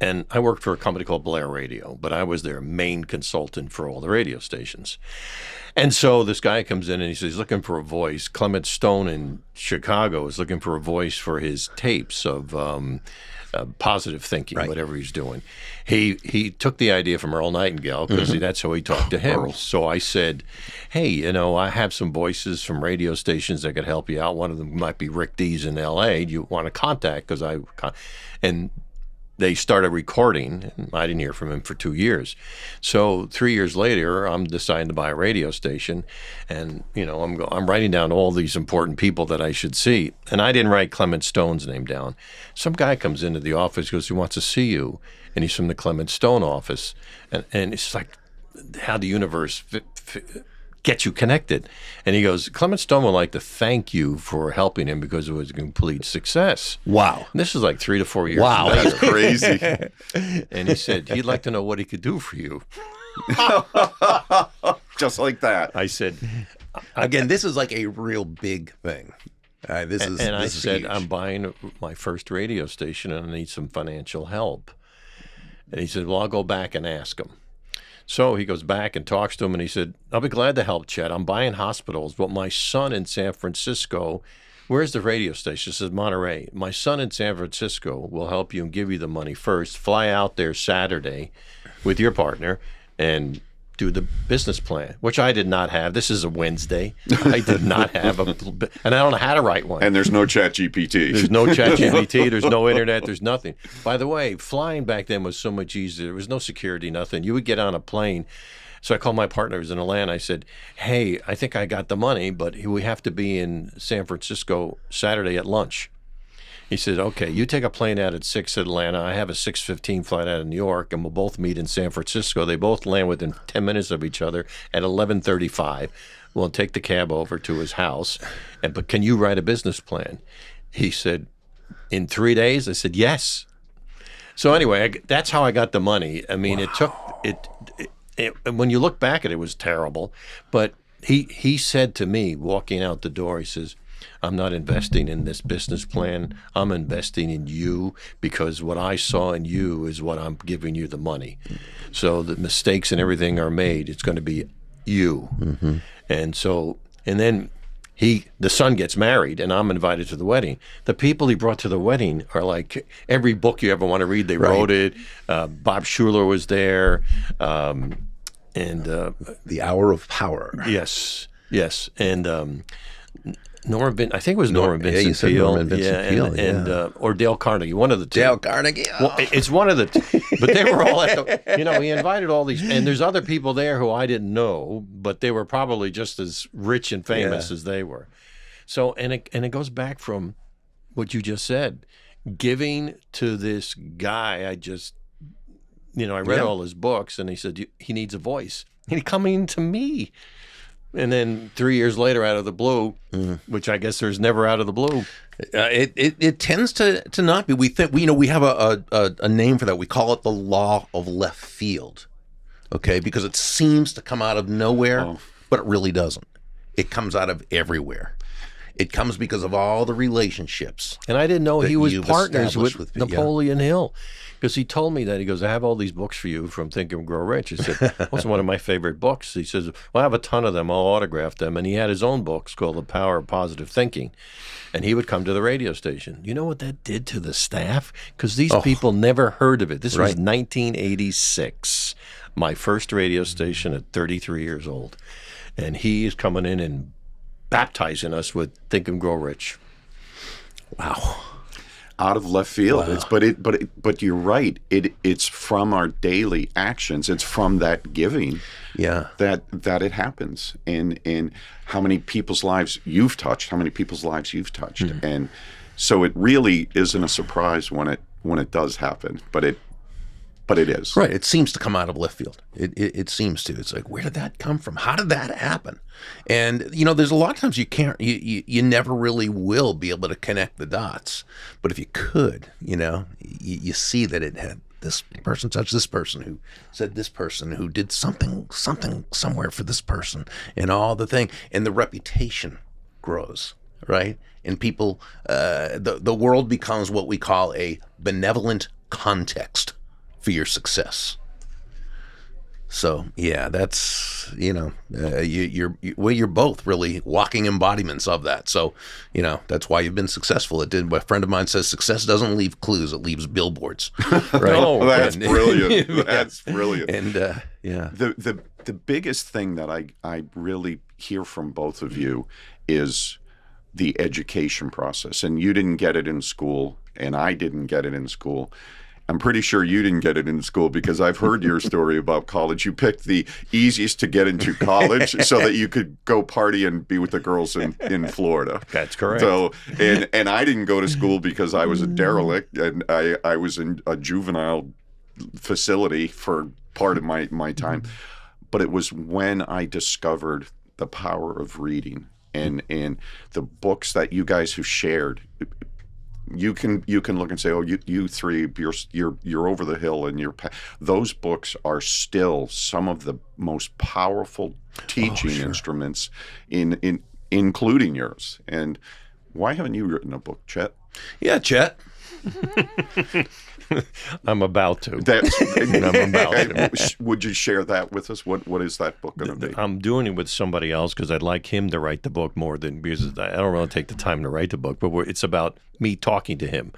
I worked for a company called Blair Radio, but I was their main consultant for all the radio stations. And so this guy comes in and he says he's looking for a voice. Clement Stone in Chicago is looking for a voice for his tapes of positive thinking, whatever he's doing. He took the idea from Earl Nightingale, because that's how he talked to him. Earl. So I said, hey, I have some voices from radio stations that could help you out. One of them might be Rick Dees in L.A. Do you want to contact? And they started recording, and I didn't hear from him for 2 years. So 3 years later, I'm deciding to buy a radio station, and I'm writing down all these important people that I should see, and I didn't write Clement Stone's name down. Some guy comes into the office, goes, he wants to see you, and he's from the Clement Stone office, and it's like how the universe get you connected. And he goes, Clement Stone would like to thank you for helping him because it was a complete success. Wow. And this is like 3 to 4 years Wow. later. That's crazy. And he said, he'd like to know what he could do for you. Just like that. I said, Again, this is like a real big thing. And I this is said, huge. I'm buying my first radio station and I need some financial help. And he said, well, I'll go back and ask him. So he goes back and talks to him, and he said, I'll be glad to help, Chet. I'm buying hospitals, but my son in San Francisco, where's the radio station? It says Monterey. My son in San Francisco will help you and give you the money first. Fly out there Saturday with your partner and do the business plan, which I did not have. This is a Wednesday. I did not have and I don't know how to write one. And there's no Chat GPT. There's no Chat GPT. There's no internet. There's nothing. By the way, flying back then was so much easier. There was no security, nothing. You would get on a plane. So I called my partner who was in Atlanta. I said, hey, I think I got the money, but we have to be in San Francisco Saturday at lunch. He said, okay, you take a plane out at 6 at Atlanta. I have a 6:15 flight out of New York, and we'll both meet in San Francisco. They both land within 10 minutes of each other at 11:35. We'll take the cab over to his house. But can you write a business plan? He said, in 3 days? I said, yes. So anyway, that's how I got the money. I mean, it took it. When you look back at it, it was terrible. But he said to me, walking out the door, he says, I'm not investing in this business plan. I'm investing in you because what I saw in you is what I'm giving you the money. So the mistakes and everything are made. It's going to be you. Mm-hmm. And then the son gets married and I'm invited to the wedding. The people he brought to the wedding are like every book you ever want to read, they wrote it. Bob Schuler was there. The Hour of Power. Yes. And I think it was Norman Vincent you said Peale. Norman Vincent Peale, and or Dale Carnegie, one of the two. Dale Carnegie. Well, it's one of the two. But they were all at the, he invited all these, and there's other people there who I didn't know, but they were probably just as rich and famous as they were. So, and it goes back from what you just said, giving to this guy. I just, I read all his books, and he said, he needs a voice. And he coming to me. And then 3 years later, out of the blue, which I guess there's never out of the blue. It tends to not be. We think we have a name for that. We call it the law of left field. Okay, because it seems to come out of nowhere, but it really doesn't. It comes out of everywhere. It comes because of all the relationships. And I didn't know he was partners with Napoleon Hill. Because he told me that. He goes, I have all these books for you from Think and Grow Rich. He said, what's one of my favorite books? He says, well, I have a ton of them. I'll autograph them. And he had his own books called The Power of Positive Thinking. And he would come to the radio station. You know what that did to the staff? Because these people never heard of it. This was 1986, my first radio station at 33 years old. And he is coming in and baptizing us with Think and Grow Rich. Wow. Out of left field. Wow. But you're right. It's from our daily actions. It's from that giving. That it happens. And how many people's lives you've touched. And so it really isn't a surprise when it does happen. But it is. Right. It seems to come out of left field. It seems to. It's like, where did that come from? How did that happen? And, there's a lot of times you never really will be able to connect the dots. But if you could, you see that it had this person touched this person who said this person who did something somewhere for this person and all the thing. And the reputation grows, right? And people, the world becomes what we call a benevolent context for your success. So that's you're both really walking embodiments of that. So that's why you've been successful. A friend of mine says success doesn't leave clues; it leaves billboards. Right? Oh, that's brilliant. That's brilliant. And the biggest thing that I really hear from both of you is the education process. And you didn't get it in school, and I didn't get it in school. I'm pretty sure you didn't get it in school because I've heard your story about college. You picked the easiest to get into college so that you could go party and be with the girls in Florida. That's correct. So, and I didn't go to school because I was a derelict and I was in a juvenile facility for part of my time. But it was when I discovered the power of reading and the books that you guys have shared. You can look and say, oh, you three, you're over the hill, and those books are still some of the most powerful teaching instruments in including yours. And Why haven't you written a book, Chet? Yeah, Chet. I'm about to. I'm about to. Would you share that with us? What is that book going to be? I'm doing it with somebody else because I'd like him to write the book more than because I don't really take the time to write the book. But it's about me talking to him,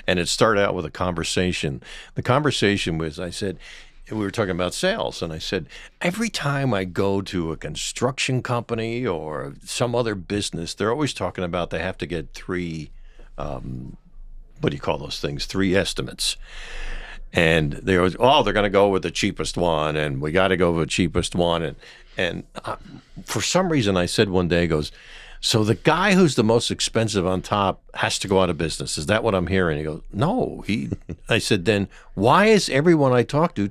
and it started out with a conversation. The conversation was, I said, we were talking about sales, and I said, every time I go to a construction company or some other business, they're always talking about they have to get three. What do you call those things? 3 estimates. And they always, they're going to go with the cheapest one, and we got to go with the cheapest one. And for some reason, I said one day, he goes, so the guy who's the most expensive on top has to go out of business. Is that what I'm hearing? He goes, no. I said, then why is everyone I talk to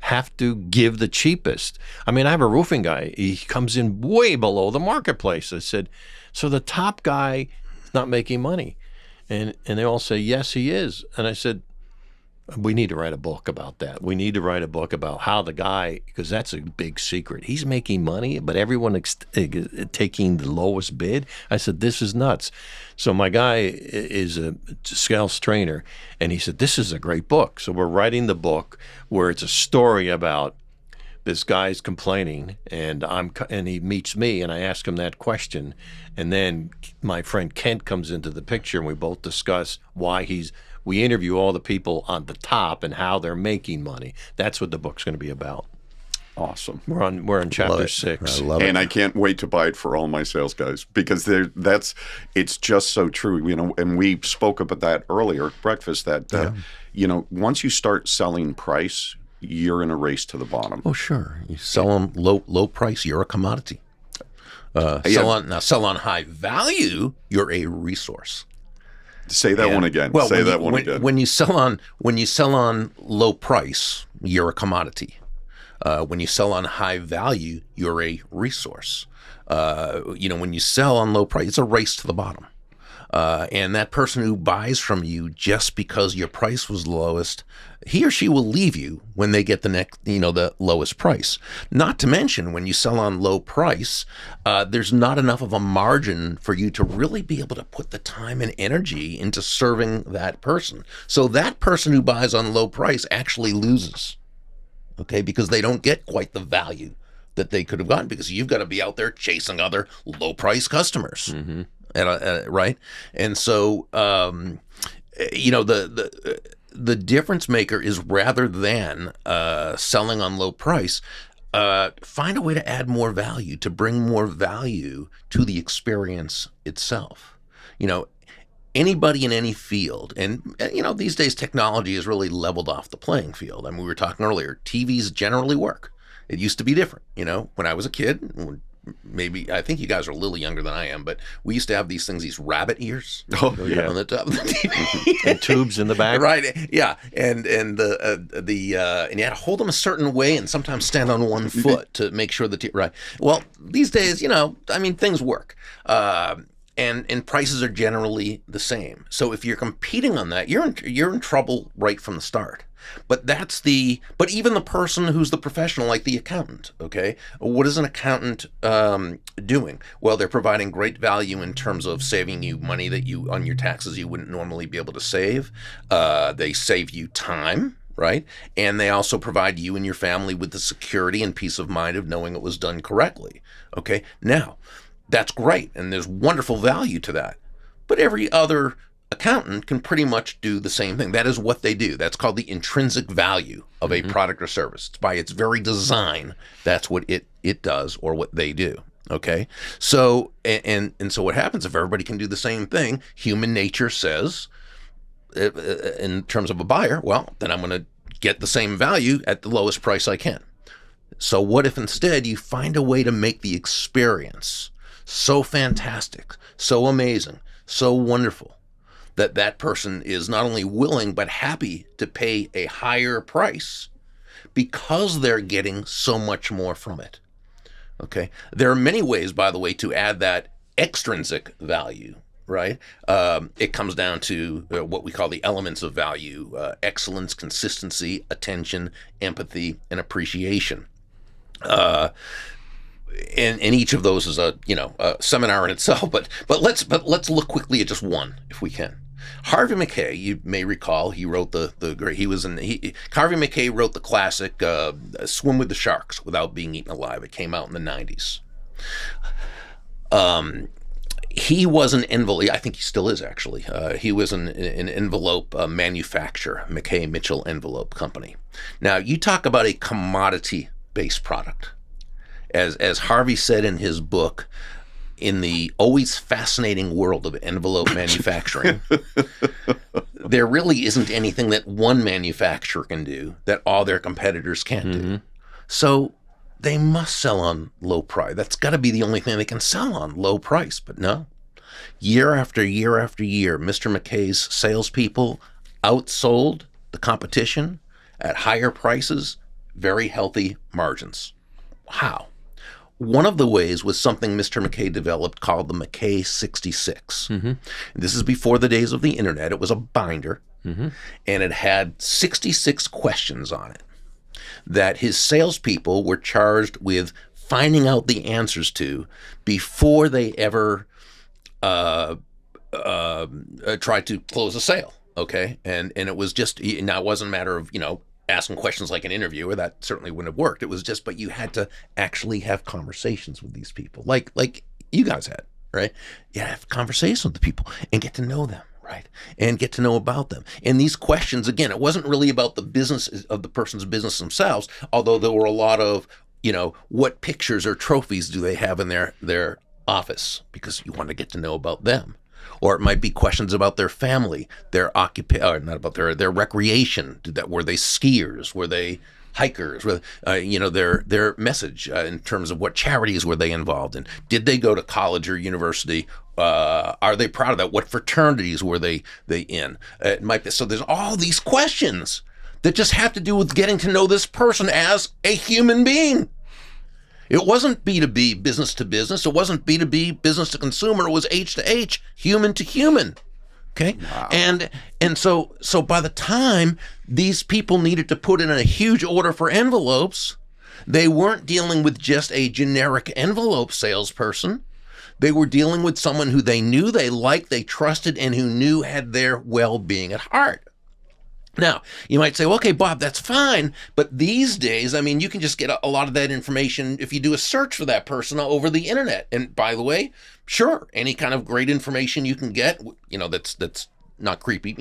have to give the cheapest? I mean, I have a roofing guy. He comes in way below the marketplace. I said, so the top guy is not making money. And they all say, yes, he is. And I said, we need to write a book about that. We need to write a book about how the guy, because that's a big secret. He's making money, but everyone taking the lowest bid. I said, this is nuts. So my guy is a sales trainer, and he said, this is a great book. So we're writing the book where it's a story about this guy's complaining, and he meets me, and I ask him that question, and then my friend Kent comes into the picture, and we both discuss why we interview all the people on the top and how they're making money. That's what the book's going to be about. Awesome. We're on chapter 6. I love it. And I can't wait to buy it for all my sales guys because it's just so true. You know, and we spoke about that earlier at breakfast that you know, once you start selling price, you're in a race to the bottom. Oh, sure. You sell on low price, you're a commodity. Sell on high value, you're a resource. Say that one again. Well, Say that one again. When you sell on low price, you're a commodity. When you sell on high value, you're a resource. You know, when you sell on low price, it's a race to the bottom. And that person who buys from you just because your price was lowest, he or she will leave you when they get the lowest price. Not to mention, when you sell on low price, there's not enough of a margin for you to really be able to put the time and energy into serving that person. So that person who buys on low price actually loses, okay, because they don't get quite the value that they could have gotten because you've got to be out there chasing other low price customers. Mm-hmm. Right, and so you know the difference maker is rather than selling on low price, find a way to add more value, to bring more value to the experience itself. You know, anybody in any field, and you know these days technology has really leveled off the playing field. I mean, we were talking earlier, TVs generally work. It used to be different. You know, when I was a kid. Maybe I think you guys are a little younger than I am, but we used to have these rabbit ears on the top of the TV, and tubes in the back, right? Yeah, and you had to hold them a certain way, and sometimes stand on one foot to make sure that right. Well, these days, you know, I mean, things work, and prices are generally the same. So if you're competing on that, you're in trouble right from the start. But even the person who's the professional, like the accountant, okay? What is an accountant doing? Well, they're providing great value in terms of saving you money that on your taxes you wouldn't normally be able to save. They save you time, right? And they also provide you and your family with the security and peace of mind of knowing it was done correctly, okay? Now, that's great, and there's wonderful value to that. But every other accountant can pretty much do the same thing. That is what they do. That's called the intrinsic value of a product or service. It's by its very design, that's what it does or what they do. Okay? So, and so what happens if everybody can do the same thing? Human nature says, in terms of a buyer, well, then I'm going to get the same value at the lowest price I can. So what if instead you find a way to make the experience so fantastic, so amazing, so wonderful, that person is not only willing but happy to pay a higher price because they're getting so much more from it. Okay? There are many ways, by the way, to add that extrinsic value, right? It comes down to what we call the elements of value: excellence, consistency, attention, empathy, and appreciation. and each of those is a seminar in itself. But let's look quickly at just one, if we can. Harvey Mackay, you may recall, he wrote Harvey Mackay wrote the classic "Swim with the Sharks Without Being Eaten Alive." It came out in the 90s. He was an envelope. I think he still is, actually. He was an envelope manufacturer, Mackay Mitchell Envelope Company. Now, you talk about a commodity-based product. As Harvey said in his book, in the always fascinating world of envelope manufacturing, there really isn't anything that one manufacturer can do that all their competitors can't do. So they must sell on low price. That's got to be the only thing they can sell on, low price. But no. Year after year after year, Mr. Mackay's salespeople outsold the competition at higher prices, very healthy margins. How? One of the ways was something Mr. Mackay developed called the Mackay 66. This is before the days of the internet. It was a binder, and it had 66 questions on it that his salespeople were charged with finding out the answers to before they ever tried to close a sale. Okay, and it was just, now it wasn't a matter of asking questions like an interviewer. That certainly wouldn't have worked. It was just, but you had to actually have conversations with these people, like you guys had, right? You had to have conversations with the people and get to know them. Right. And get to know about them. And these questions, again, it wasn't really about the business of the person's business themselves, although there were a lot of, what pictures or trophies do they have in their office? Because you want to get to know about them. Or it might be questions about their family, their occupation, not about their recreation. Were they skiers? Were they hikers? Their message in terms of what charities were they involved in? Did they go to college or university? Are they proud of that? What fraternities were they in? It might be. So there's all these questions that just have to do with getting to know this person as a human being. It wasn't B2B, business to business. It wasn't B2B, business to consumer. It was H to H, human to human. Okay. Wow. And so by the time these people needed to put in a huge order for envelopes, they weren't dealing with just a generic envelope salesperson. They were dealing with someone who they knew, they liked, they trusted, and who knew had their well-being at heart. Now, you might say, well, okay, Bob, that's fine. But these days, you can just get a lot of that information if you do a search for that person over the internet. And by the way, sure, any kind of great information you can get, that's not creepy,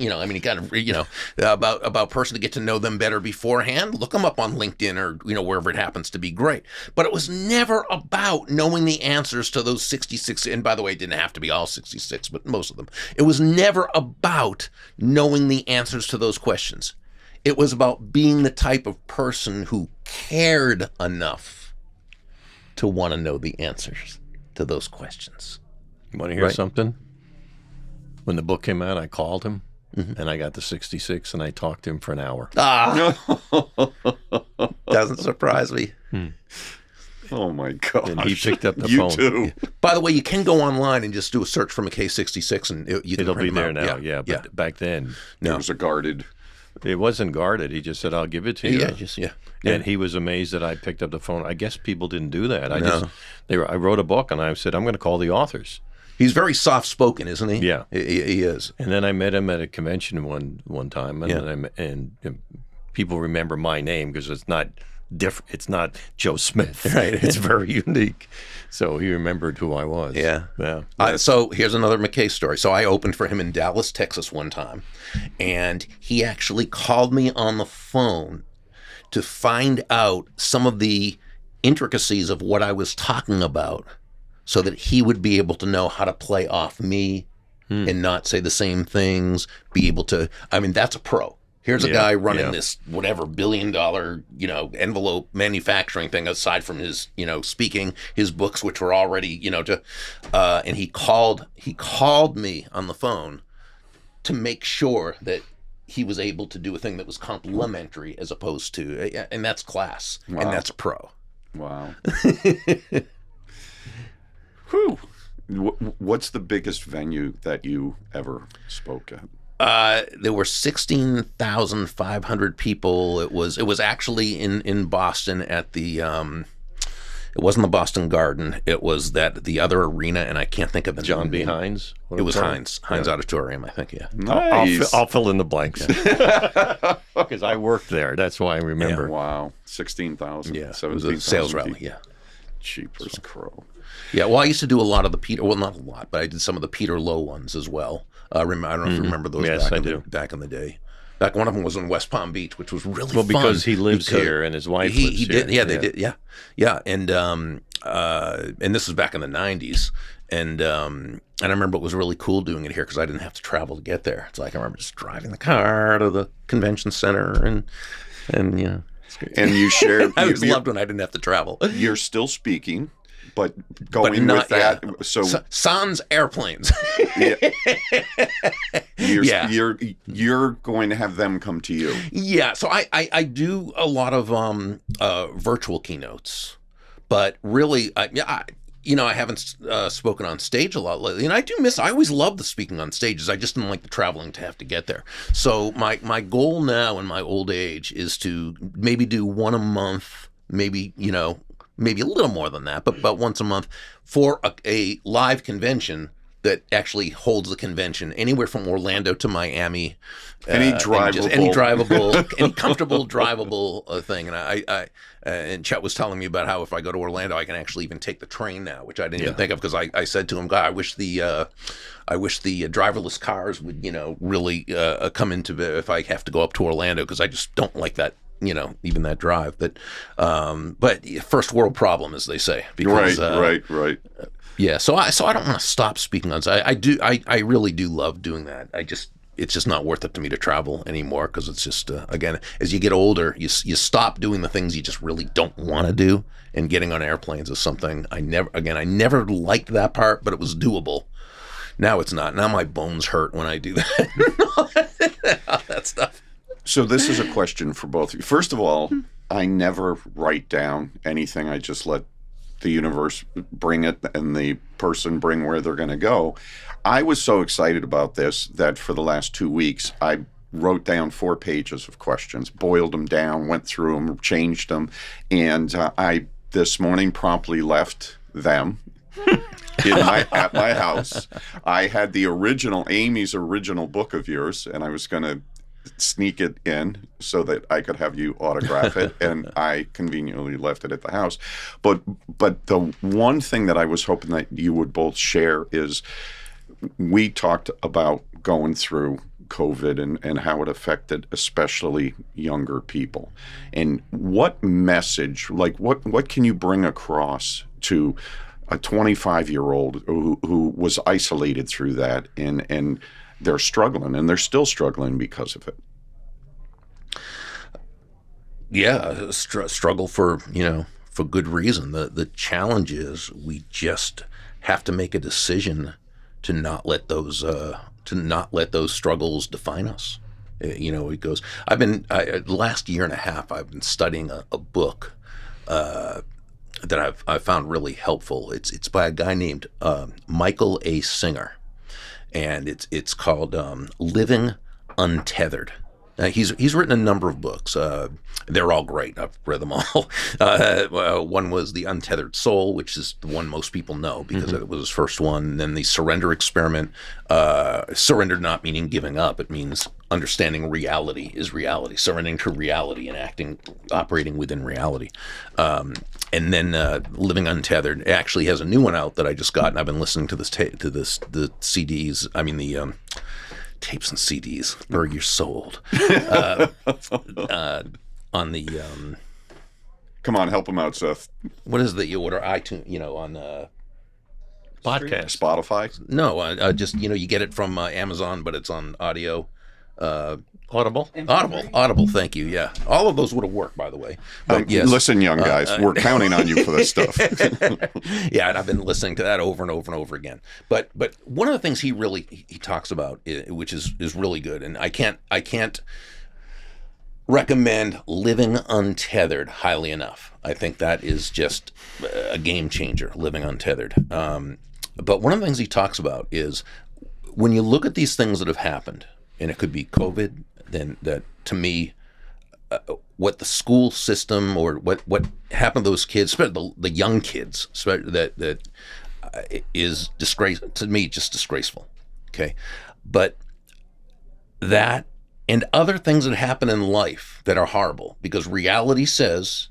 about person to get to know them better beforehand. Look them up on LinkedIn or, wherever it happens to be, great. But it was never about knowing the answers to those 66. And by the way, it didn't have to be all 66, but most of them. It was never about knowing the answers to those questions. It was about being the type of person who cared enough to want to know the answers to those questions. You want to hear something? When the book came out, I called him, and I got the 66, and I talked to him for an hour. Doesn't surprise me. Oh, my God. And he picked up the You phone. too. By the way, you can go online and just do a search for Mackay 66, and It'll be there now, but back then, It was a guarded. it wasn't guarded. He just said, I'll give it to you. Yeah. And he was amazed that I picked up the phone. I guess people didn't do that. I wrote a book, and I said, I'm going to call the authors. He's very soft-spoken, isn't he? Yeah. He is. And then I met him at a convention one time, and people remember my name because it's not different. It's not Joe Smith. Right. It's very unique. So he remembered who I was. Yeah. Yeah. So here's another Mackay story. So I opened for him in Dallas, Texas one time, and he actually called me on the phone to find out some of the intricacies of what I was talking about, so that he would be able to know how to play off me and not say the same things, be able to, that's a pro. Here's a guy running this whatever $1 billion, envelope manufacturing thing aside from his, speaking, his books, which were already, and he called me on the phone to make sure that he was able to do a thing that was complimentary as opposed to, and that's class. Wow. And that's pro. Wow. Whew. What's the biggest venue that you ever spoke at? There were 16,500 people. It was actually in Boston at the It wasn't the Boston Garden. It was the other arena, and I can't think of the John B. name. Hines? It was Hines Auditorium, I think, yeah. Nice. I'll fill in the blanks. Because I worked there. That's why I remember. Wow. 16,000. Yeah, it was 17,000 a sales rally, people. yeah. Cheapers crow. Yeah, well, I used to do a lot of the Peter, well, not a lot, but I did some of the Peter Lowe ones as well. I don't know if you remember those Yes, I do. back in the day. Back one of them was in West Palm Beach, which was really fun. Well, because he lives here and his wife lives he here. did, yeah, they did, yeah, and this was back in the 90s, and I remember it was really cool doing it here because I didn't have to travel to get there. It's like I remember just driving the car to the convention center and yeah. And you shared. I always loved when I didn't have to travel. You're still speaking, but going with that. Yeah. So sans airplanes. You're going to have them come to you. Yeah, so I do a lot of virtual keynotes, but really, I haven't spoken on stage a lot lately, and I always loved the speaking on stages. I just didn't like the traveling to have to get there. So my goal now in my old age is to maybe do one a month, maybe a little more than that, but once a month for a live convention that actually holds the convention anywhere from Orlando to Miami. Any drivable, any comfortable drivable thing. And I and Chet was telling me about how if I go to Orlando, I can actually even take the train now, which I didn't even think of because I said to him, God, I wish the driverless cars would really come into if I have to go up to Orlando because I just don't like that. Even that drive, but first world problem, as they say. Because, right. Yeah, so I don't want to stop speaking on stage. I really do love doing that. It's just not worth it to me to travel anymore because it's just again, as you get older, you stop doing the things you just really don't want to do, and getting on airplanes is something I never liked that part, but it was doable. Now it's not. Now my bones hurt when I do that. All that stuff. So this is a question for both of you. First of all, I never write down anything. I just let the universe bring it and the person bring where they're going to go. I was so excited about this that for the last 2 weeks, I wrote down 4 pages of questions, boiled them down, went through them, changed them, and I this morning promptly left them at my house. I had the Amy's original book of yours, and I was going to sneak it in so that I could have you autograph it, and I conveniently left it at the house. But the one thing that I was hoping that you would both share is we talked about going through COVID and how it affected especially younger people. And what message, like what can you bring across to a 25-year-old who was isolated through that and they're struggling, and they're still struggling because of it? Yeah, struggle for good reason. The challenge is we just have to make a decision to not let those struggles define us. It goes. The last year and a half, I've been studying a book that I've found really helpful. It's by a guy named Michael A. Singer. And it's called Living Untethered. He's written a number of books. They're all great. I've read them all. One was The Untethered Soul, which is the one most people know because it was his first one. And then The Surrender Experiment. Surrender not meaning giving up. It means understanding reality is reality. Surrendering to reality and operating within reality. And then Living Untethered. It actually has a new one out that I just got, and I've been listening to the CDs. I mean the tapes and CDs. Burg, you're so old. On the come on, help him out, Seth. What is the order? iTunes, on Podcast, Spotify. No, just you get it from Amazon, but it's on audio. Audible. Thank you. Yeah, all of those would have worked, by the way. But yes, listen, young guys, we're counting on you for this stuff. Yeah, and I've been listening to that over and over and over again. But one of the things he talks about, which is really good, and I can't recommend Living Untethered highly enough. I think that is just a game changer. Living Untethered. But one of the things he talks about is when you look at these things that have happened, and it could be COVID. Then that, to me, what the school system or what happened to those kids, especially the young kids, that is to me just disgraceful. Okay, but that and other things that happen in life that are horrible, because reality says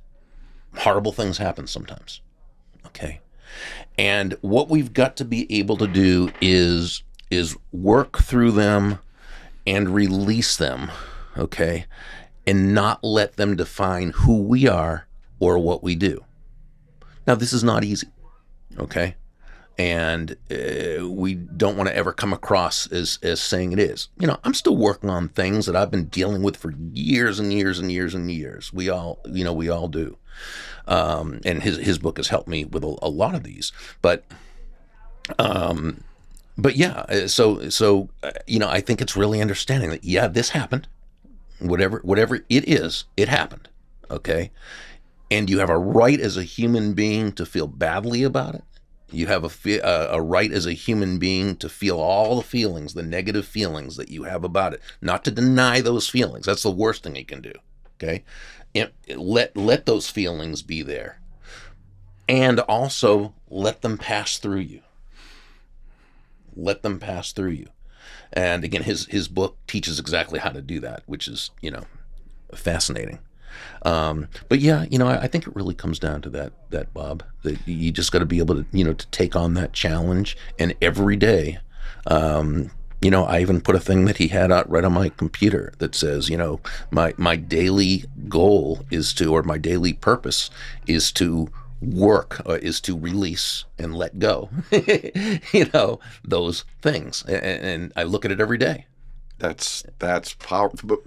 horrible things happen sometimes. Okay, and what we've got to be able to do is work through them and release them. Okay, and not let them define who we are or what we do. Now, this is not easy, okay? And we don't want to ever come across as saying it is. You know, I'm still working on things that I've been dealing with for years and years and years and years. We all do. And his book has helped me with a lot of these. But yeah, so I think it's really understanding that, yeah, this happened. Whatever it is, it happened, okay? And you have a right as a human being to feel badly about it. You have a right as a human being to feel all the feelings, the negative feelings that you have about it, not to deny those feelings. That's the worst thing you can do, okay? And let those feelings be there. And also let them pass through you. Let them pass through you. And again, his book teaches exactly how to do that, which is, fascinating. But yeah, I think it really comes down to that, Bob, that you just got to be able to, to take on that challenge. And every day, I even put a thing that he had out right on my computer that says, my daily goal or my daily purpose is to work, is to release and let go, those things. And I look at it every day. That's powerful, but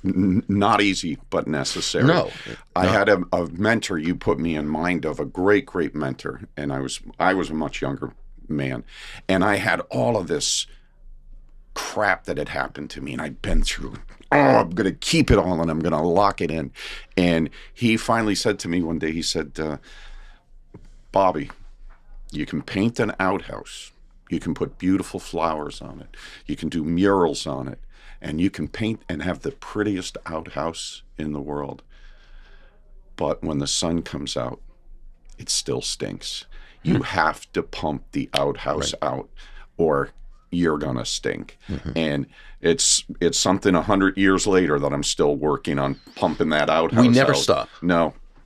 not easy, but necessary. No. I had a mentor you put me in mind of, a great mentor. And I was a much younger man. And I had all of this crap that had happened to me, and I'd been through. I'm going to keep it all and I'm going to lock it in. And he finally said to me one day, he said, Bobby, you can paint an outhouse. You can put beautiful flowers on it. You can do murals on it. And you can paint and have the prettiest outhouse in the world. But when the sun comes out, it still stinks. You have to pump the outhouse out, or you're going to stink. Mm-hmm. And it's something 100 years later that I'm still working on pumping that outhouse out. We never stop.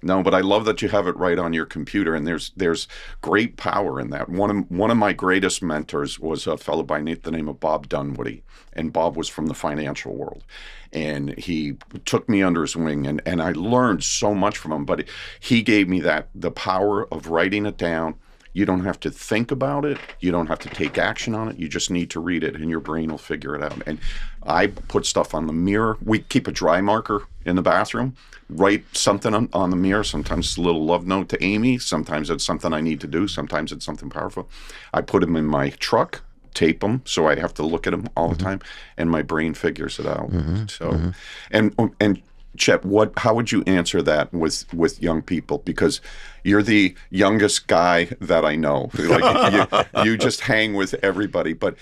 No, but I love that you have it right on your computer, and there's great power in that. One of my greatest mentors was a fellow by the name of Bob Dunwoody, and Bob was from the financial world, and he took me under his wing, and I learned so much from him. But he gave me the power of writing it down. You don't have to think about it. You don't have to take action on it. You just need to read it, and your brain will figure it out. And I put stuff on the mirror. We keep a dry marker in the bathroom. Write something on the mirror. Sometimes it's a little love note to Amy. Sometimes it's something I need to do. Sometimes it's something powerful. I put them in my truck, tape them, so I have to look at them all the time, and my brain figures it out. So, and Chet, how would you answer that with young people? Because you're the youngest guy that I know. Like you just hang with everybody. But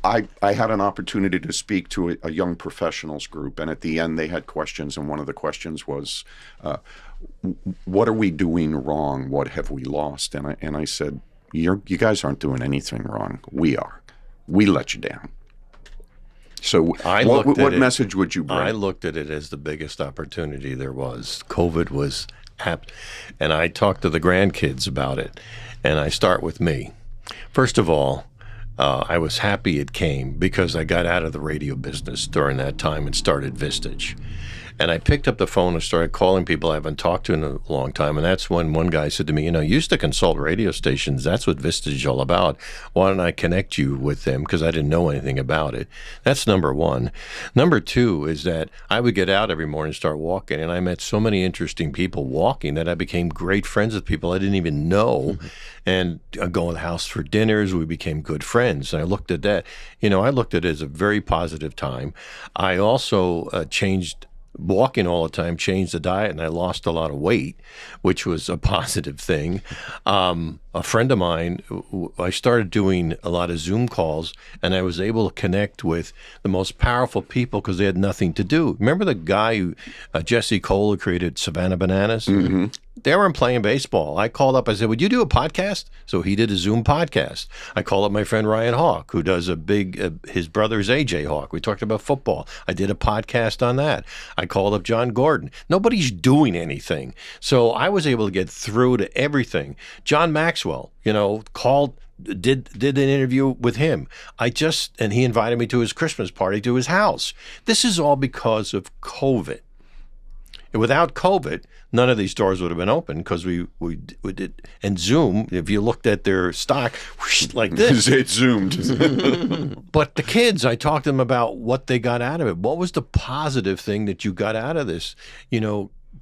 I had an opportunity to speak to a young professionals group, and at the end they had questions, and one of the questions was, "What are we doing wrong? What have we lost?" And I said, "You guys aren't doing anything wrong. We are. We let you down." So what message would you bring? I looked at it as the biggest opportunity there was. COVID was apt, and I talked to the grandkids about it, and I start with me. First of all, I was happy it came because I got out of the radio business during that time and started Vistage. And I picked up the phone and started calling people I haven't talked to in a long time. And that's when one guy said to me, you used to consult radio stations. That's what Vistage is all about. Why don't I connect you with them? Because I didn't know anything about it. That's number one. Number two is that I would get out every morning and start walking. And I met so many interesting people walking that I became great friends with people I didn't even know. Mm-hmm. And I'd go to the house for dinners. We became good friends. And I looked at that. I looked at it as a very positive time. I also changed walking all the time changed the diet, and I lost a lot of weight, which was a positive thing. A friend of mine, I started doing a lot of Zoom calls, and I was able to connect with the most powerful people because they had nothing to do. Remember the guy who, Jesse Cole, who created Savannah Bananas? Mm-hmm. They weren't playing baseball. I called up, I said, would you do a podcast? So he did a Zoom podcast. I called up my friend Ryan Hawk, who does a big, his brother's AJ Hawk. We talked about football. I did a podcast on that. I called up John Gordon. Nobody's doing anything. So I was able to get through to everything. John Maxwell, called, did an interview with him. And he invited me to his Christmas party to his house. This is all because of COVID. Without COVID, none of these doors would have been open because we did. And Zoom, if you looked at their stock, whoosh, like this. It zoomed. But the kids, I talked to them about what they got out of it. What was the positive thing that you got out of this?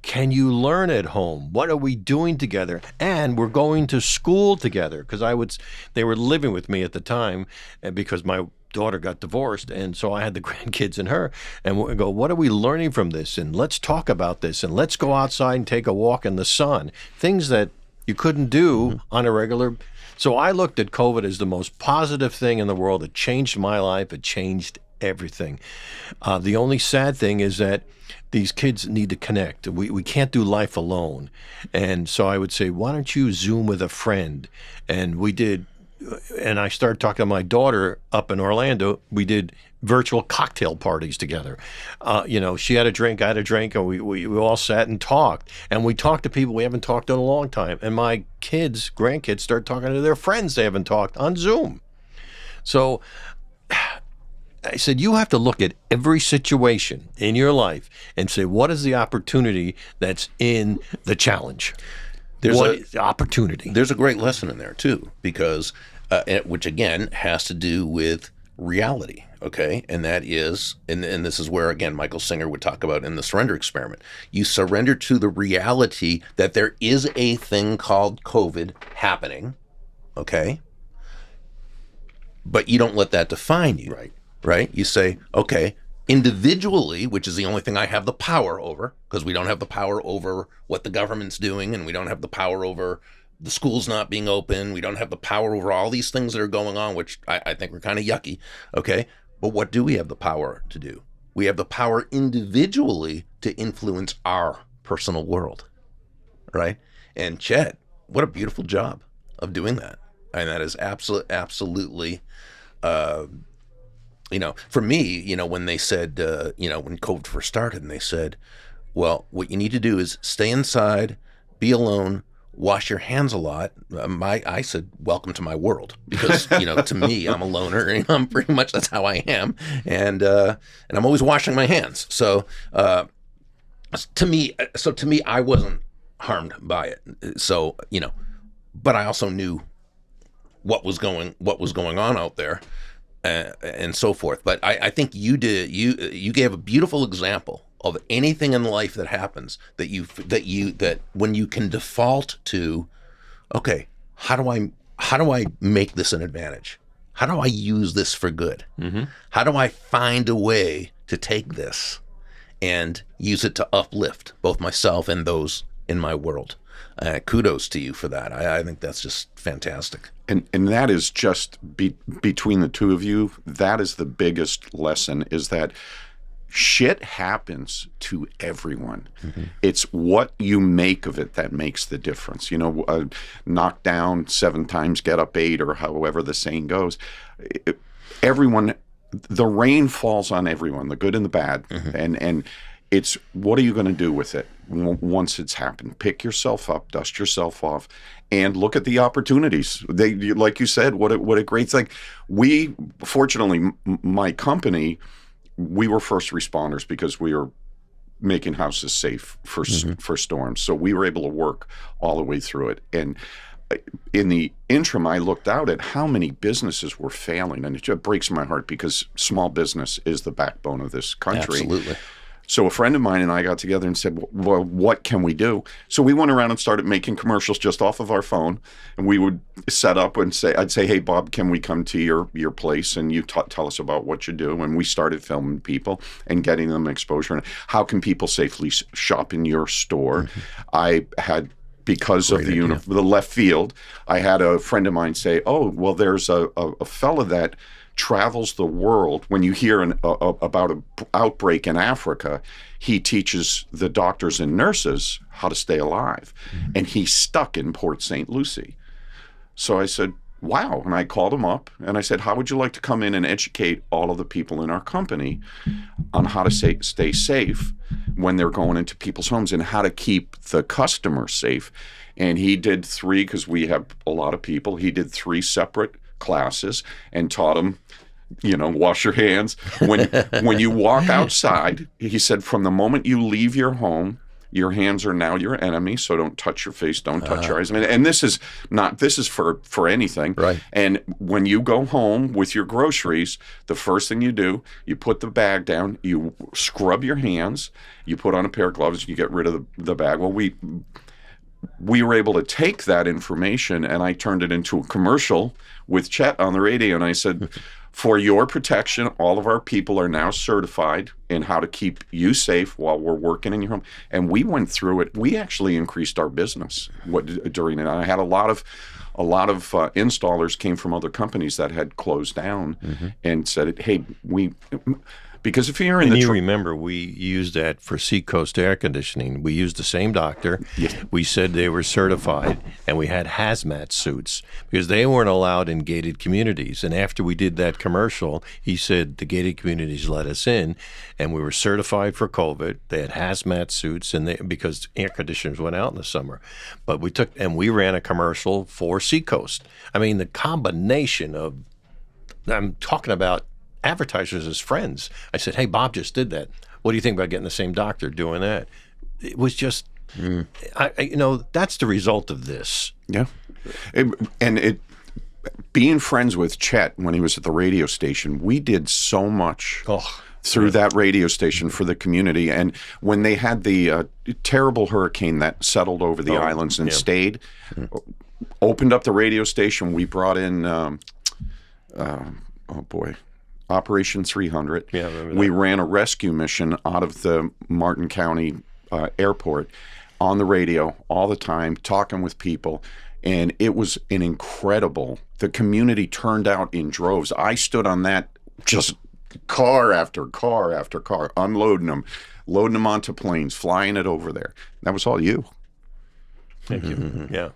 Can you learn at home? What are we doing together? And we're going to school together because they were living with me at the time, and because my daughter got divorced, and so I had the grandkids and her, and we go, what are we learning from this? And let's talk about this, and let's go outside and take a walk in the sun. Things that you couldn't do on a regular. So I looked at COVID as the most positive thing in the world. It changed my life. It changed everything. The only sad thing is that these kids need to connect. We can't do life alone. And so I would say, why don't you Zoom with a friend? And we did. And I started talking to my daughter up in Orlando. We did virtual cocktail parties together. She had a drink, I had a drink, and we all sat and talked. And we talked to people we haven't talked to in a long time. And my grandkids started talking to their friends they haven't talked on Zoom. So I said, you have to look at every situation in your life and say, what is the opportunity that's in the challenge? There's opportunity. There's a great lesson in there too, because which again has to do with reality. Okay, and that is, and this is where again Michael Singer would talk about in the surrender experiment. You surrender to the reality that there is a thing called COVID happening. Okay, but you don't let that define you. Right. You say, okay, individually, which is the only thing I have the power over, because we don't have the power over what the government's doing, and we don't have the power over the schools not being open. We don't have the power over all these things that are going on, which I think are kind of yucky. Okay. But what do we have the power to do? We have the power individually to influence our personal world. Right. And Chet, what a beautiful job of doing that. And that is absolutely, for me, when they said, when COVID first started, and they said, well, what you need to do is stay inside, be alone, wash your hands a lot. I said, welcome to my world, because, to me, I'm a loner, and I'm pretty much, that's how I am. And I'm always washing my hands. So, to me, I wasn't harmed by it. So, but I also knew what was going on out there. And so forth. But I think you gave a beautiful example of anything in life that happens that when you can default to, okay, how do I make this an advantage? How do I use this for good? Mm-hmm. How do I find a way to take this and use it to uplift both myself and those in my world? Kudos to you for that. I think that's just fantastic. And that is just between the two of you, that is the biggest lesson, is that shit happens to everyone. Mm-hmm. It's what you make of it that makes the difference. Knock down 7 times, get up 8, or however the saying goes. Everyone, the rain falls on everyone, the good and the bad. Mm-hmm. And it's, what are you going to do with it once it's happened? Pick yourself up, dust yourself off, and look at the opportunities. Like you said, what a great thing. We, fortunately, my company, we were first responders because we were making houses safe for storms. So we were able to work all the way through it. And in the interim, I looked out at how many businesses were failing, and it just breaks my heart, because small business is the backbone of this country. Absolutely. So a friend of mine and I got together and said, well, what can we do? So we went around and started making commercials just off of our phone. And we would set up and I'd say, hey, Bob, can we come to your place and you tell us about what you do? And we started filming people and getting them exposure. And how can people safely shop in your store? I had, because of the left field, I had a friend of mine say, oh, well, there's a fella that travels the world. When you hear about an outbreak in Africa, he teaches the doctors and nurses how to stay alive. And he's stuck in Port St. Lucie. So I said, wow. And I called him up and I said, how would you like to come in and educate all of the people in our company on how to stay safe when they're going into people's homes and how to keep the customer safe? And he did 3, because we have a lot of people, he did 3 separate classes and taught them, wash your hands. When you walk outside, he said, from the moment you leave your home, your hands are now your enemy, so don't touch your face, don't touch your eyes. And this is for anything. Right. And when you go home with your groceries, the first thing you do, you put the bag down, you scrub your hands, you put on a pair of gloves, you get rid of the bag. Well, we were able to take that information and I turned it into a commercial with Chet on the radio. And I said, for your protection, all of our people are now certified in how to keep you safe while we're working in your home. And we went through it. We actually increased our business during it. I had a lot of installers came from other companies that had closed down and said, hey, because if you're in and you remember, we used that for Seacoast air conditioning. We used the same doctor. Yeah. We said they were certified, and we had hazmat suits because they weren't allowed in gated communities. And after we did that commercial, he said the gated communities let us in, and we were certified for COVID. They had hazmat suits, and because air conditioners went out in the summer. But we ran a commercial for Seacoast. I mean, the combination of, I'm talking about advertisers as friends. I said, hey, Bob just did that. What do you think about getting the same doctor doing that? It was just, that's the result of this. Yeah. Being friends with Chet when he was at the radio station, we did so much through that radio station for the community. And when they had the terrible hurricane that settled over the islands and stayed, opened up the radio station, we brought in, Operation 300. Yeah, I remember that. We ran a rescue mission out of the Martin County airport on the radio all the time, talking with people. And it was the community turned out in droves. I stood on that, just car after car after car, unloading them, loading them onto planes, flying it over there. That was all you. Thank you. Yeah,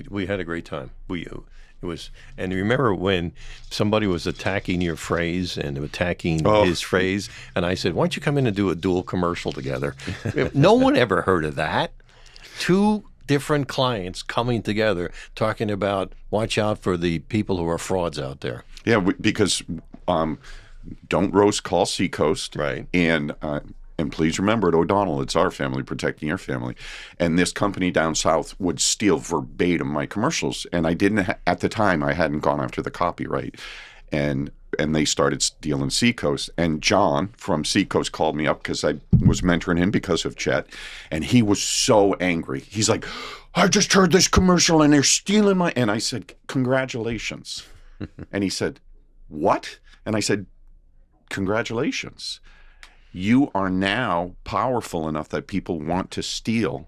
we had a great time. It was, and remember when somebody was attacking your phrase and attacking his phrase, and I said, why don't you come in and do a dual commercial together? No one ever heard of that. 2 different clients coming together talking about watch out for the people who are frauds out there. Yeah, because don't roast, call Seacoast. Right. And please remember, at O'Donnell, it's our family protecting your family. And this company down south would steal verbatim my commercials. And I didn't, at the time, I hadn't gone after the copyright. And they started stealing Seacoast. And John from Seacoast called me up because I was mentoring him because of Chet. And he was so angry. He's like, I just heard this commercial and they're stealing my... And I said, congratulations. And he said, what? And I said, congratulations. You are now powerful enough that people want to steal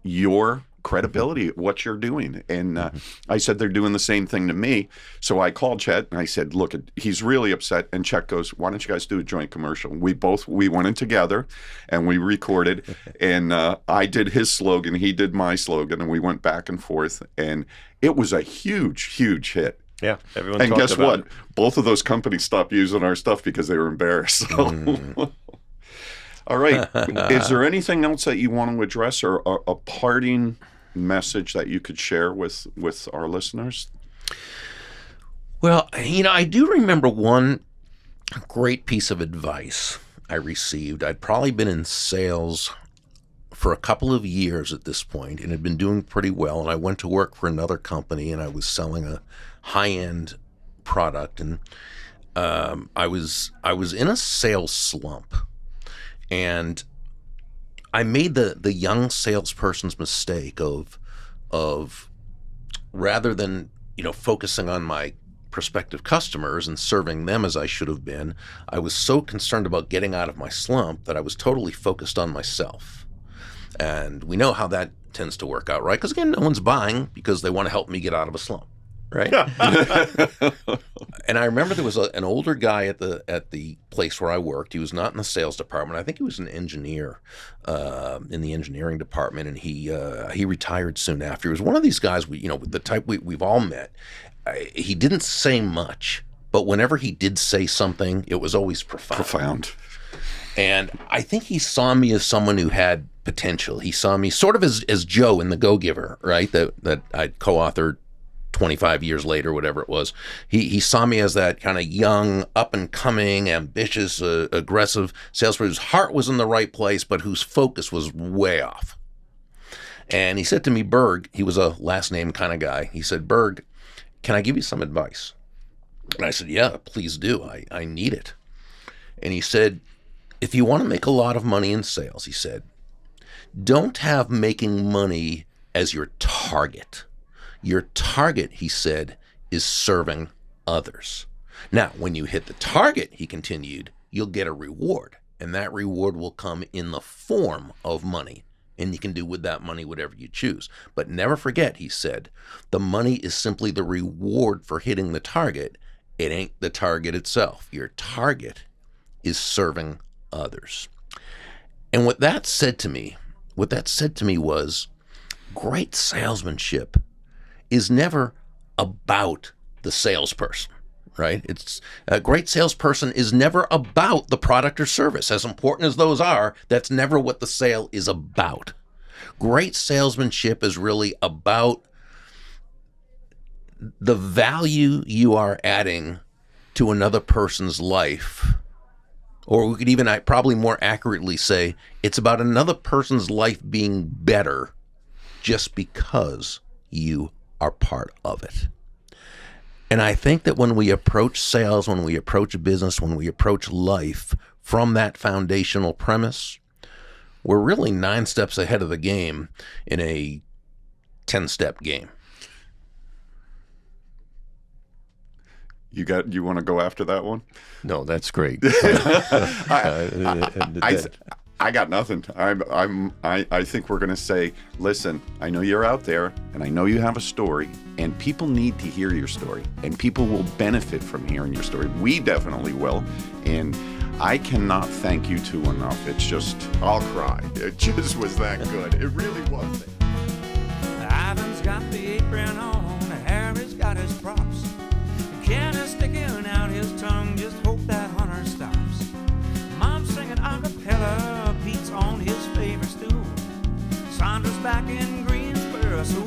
your credibility at what you're doing. And I said, they're doing the same thing to me. So I called Chet and I said, look, he's really upset. And Chet goes, why don't you guys do a joint commercial? We went in together and we recorded, and I did his slogan, he did my slogan, and we went back and forth. And it was a huge, huge hit. Yeah, everyone. And guess what? It. Both of those companies stopped using our stuff because they were embarrassed. So. All right. Is there anything else that you want to address, or a parting message that you could share with our listeners? Well, I do remember one great piece of advice I received. I'd probably been in sales for a couple of years at this point and had been doing pretty well. And I went to work for another company and I was selling a high-end product. And I was in a sales slump. And I made the young salesperson's mistake of rather than, focusing on my prospective customers and serving them as I should have been, I was so concerned about getting out of my slump that I was totally focused on myself. And we know how that tends to work out, right? Because again, no one's buying because they want to help me get out of a slump, right? And I remember there was an older guy at the place where I worked. He was not in the sales department. I think he was an engineer in the engineering department, and he retired soon after. He was one of these guys, the type we've all met. He didn't say much, but whenever he did say something, it was always profound. And I think he saw me as someone who had potential. He saw me sort of as Joe in The Go-Giver, right? That I'd co-authored 25 years later, whatever it was. He saw me as that kind of young, up-and-coming, ambitious, aggressive salesperson whose heart was in the right place, but whose focus was way off. And he said to me, Burg, he was a last name kind of guy. He said, Burg, can I give you some advice? And I said, yeah, please do. I need it. And he said, if you want to make a lot of money in sales, he said, don't have making money as your target. Your target, he said, is serving others. Now, when you hit the target, he continued, you'll get a reward, and that reward will come in the form of money, and you can do with that money whatever you choose. But never forget, he said, the money is simply the reward for hitting the target. It ain't the target itself. Your target is serving others. And what that said to me was, great salesmanship is never about the salesperson, right? It's a great salesperson is never about the product or service. As important as those are, that's never what the sale is about. Great salesmanship is really about the value you are adding to another person's life. Or we could even probably more accurately say, it's about another person's life being better just because you are part of it. And I think that when we approach sales, when we approach business, when we approach life from that foundational premise, we're really 9 steps ahead of the game in a 10-step game. You want to go after that one? No, that's great. I got nothing. I think we're going to say, listen, I know you're out there and I know you have a story and people need to hear your story and people will benefit from hearing your story. We definitely will. And I cannot thank you two enough. It's just, I'll cry. It just was that good. It really was. Ivan's got the apron on, Harry's got his props. Ken is sticking out his tongue, just hope that hunter stops. Mom's singing a cappella, Pete's on his favorite stool. Sandra's back in Greensboro, so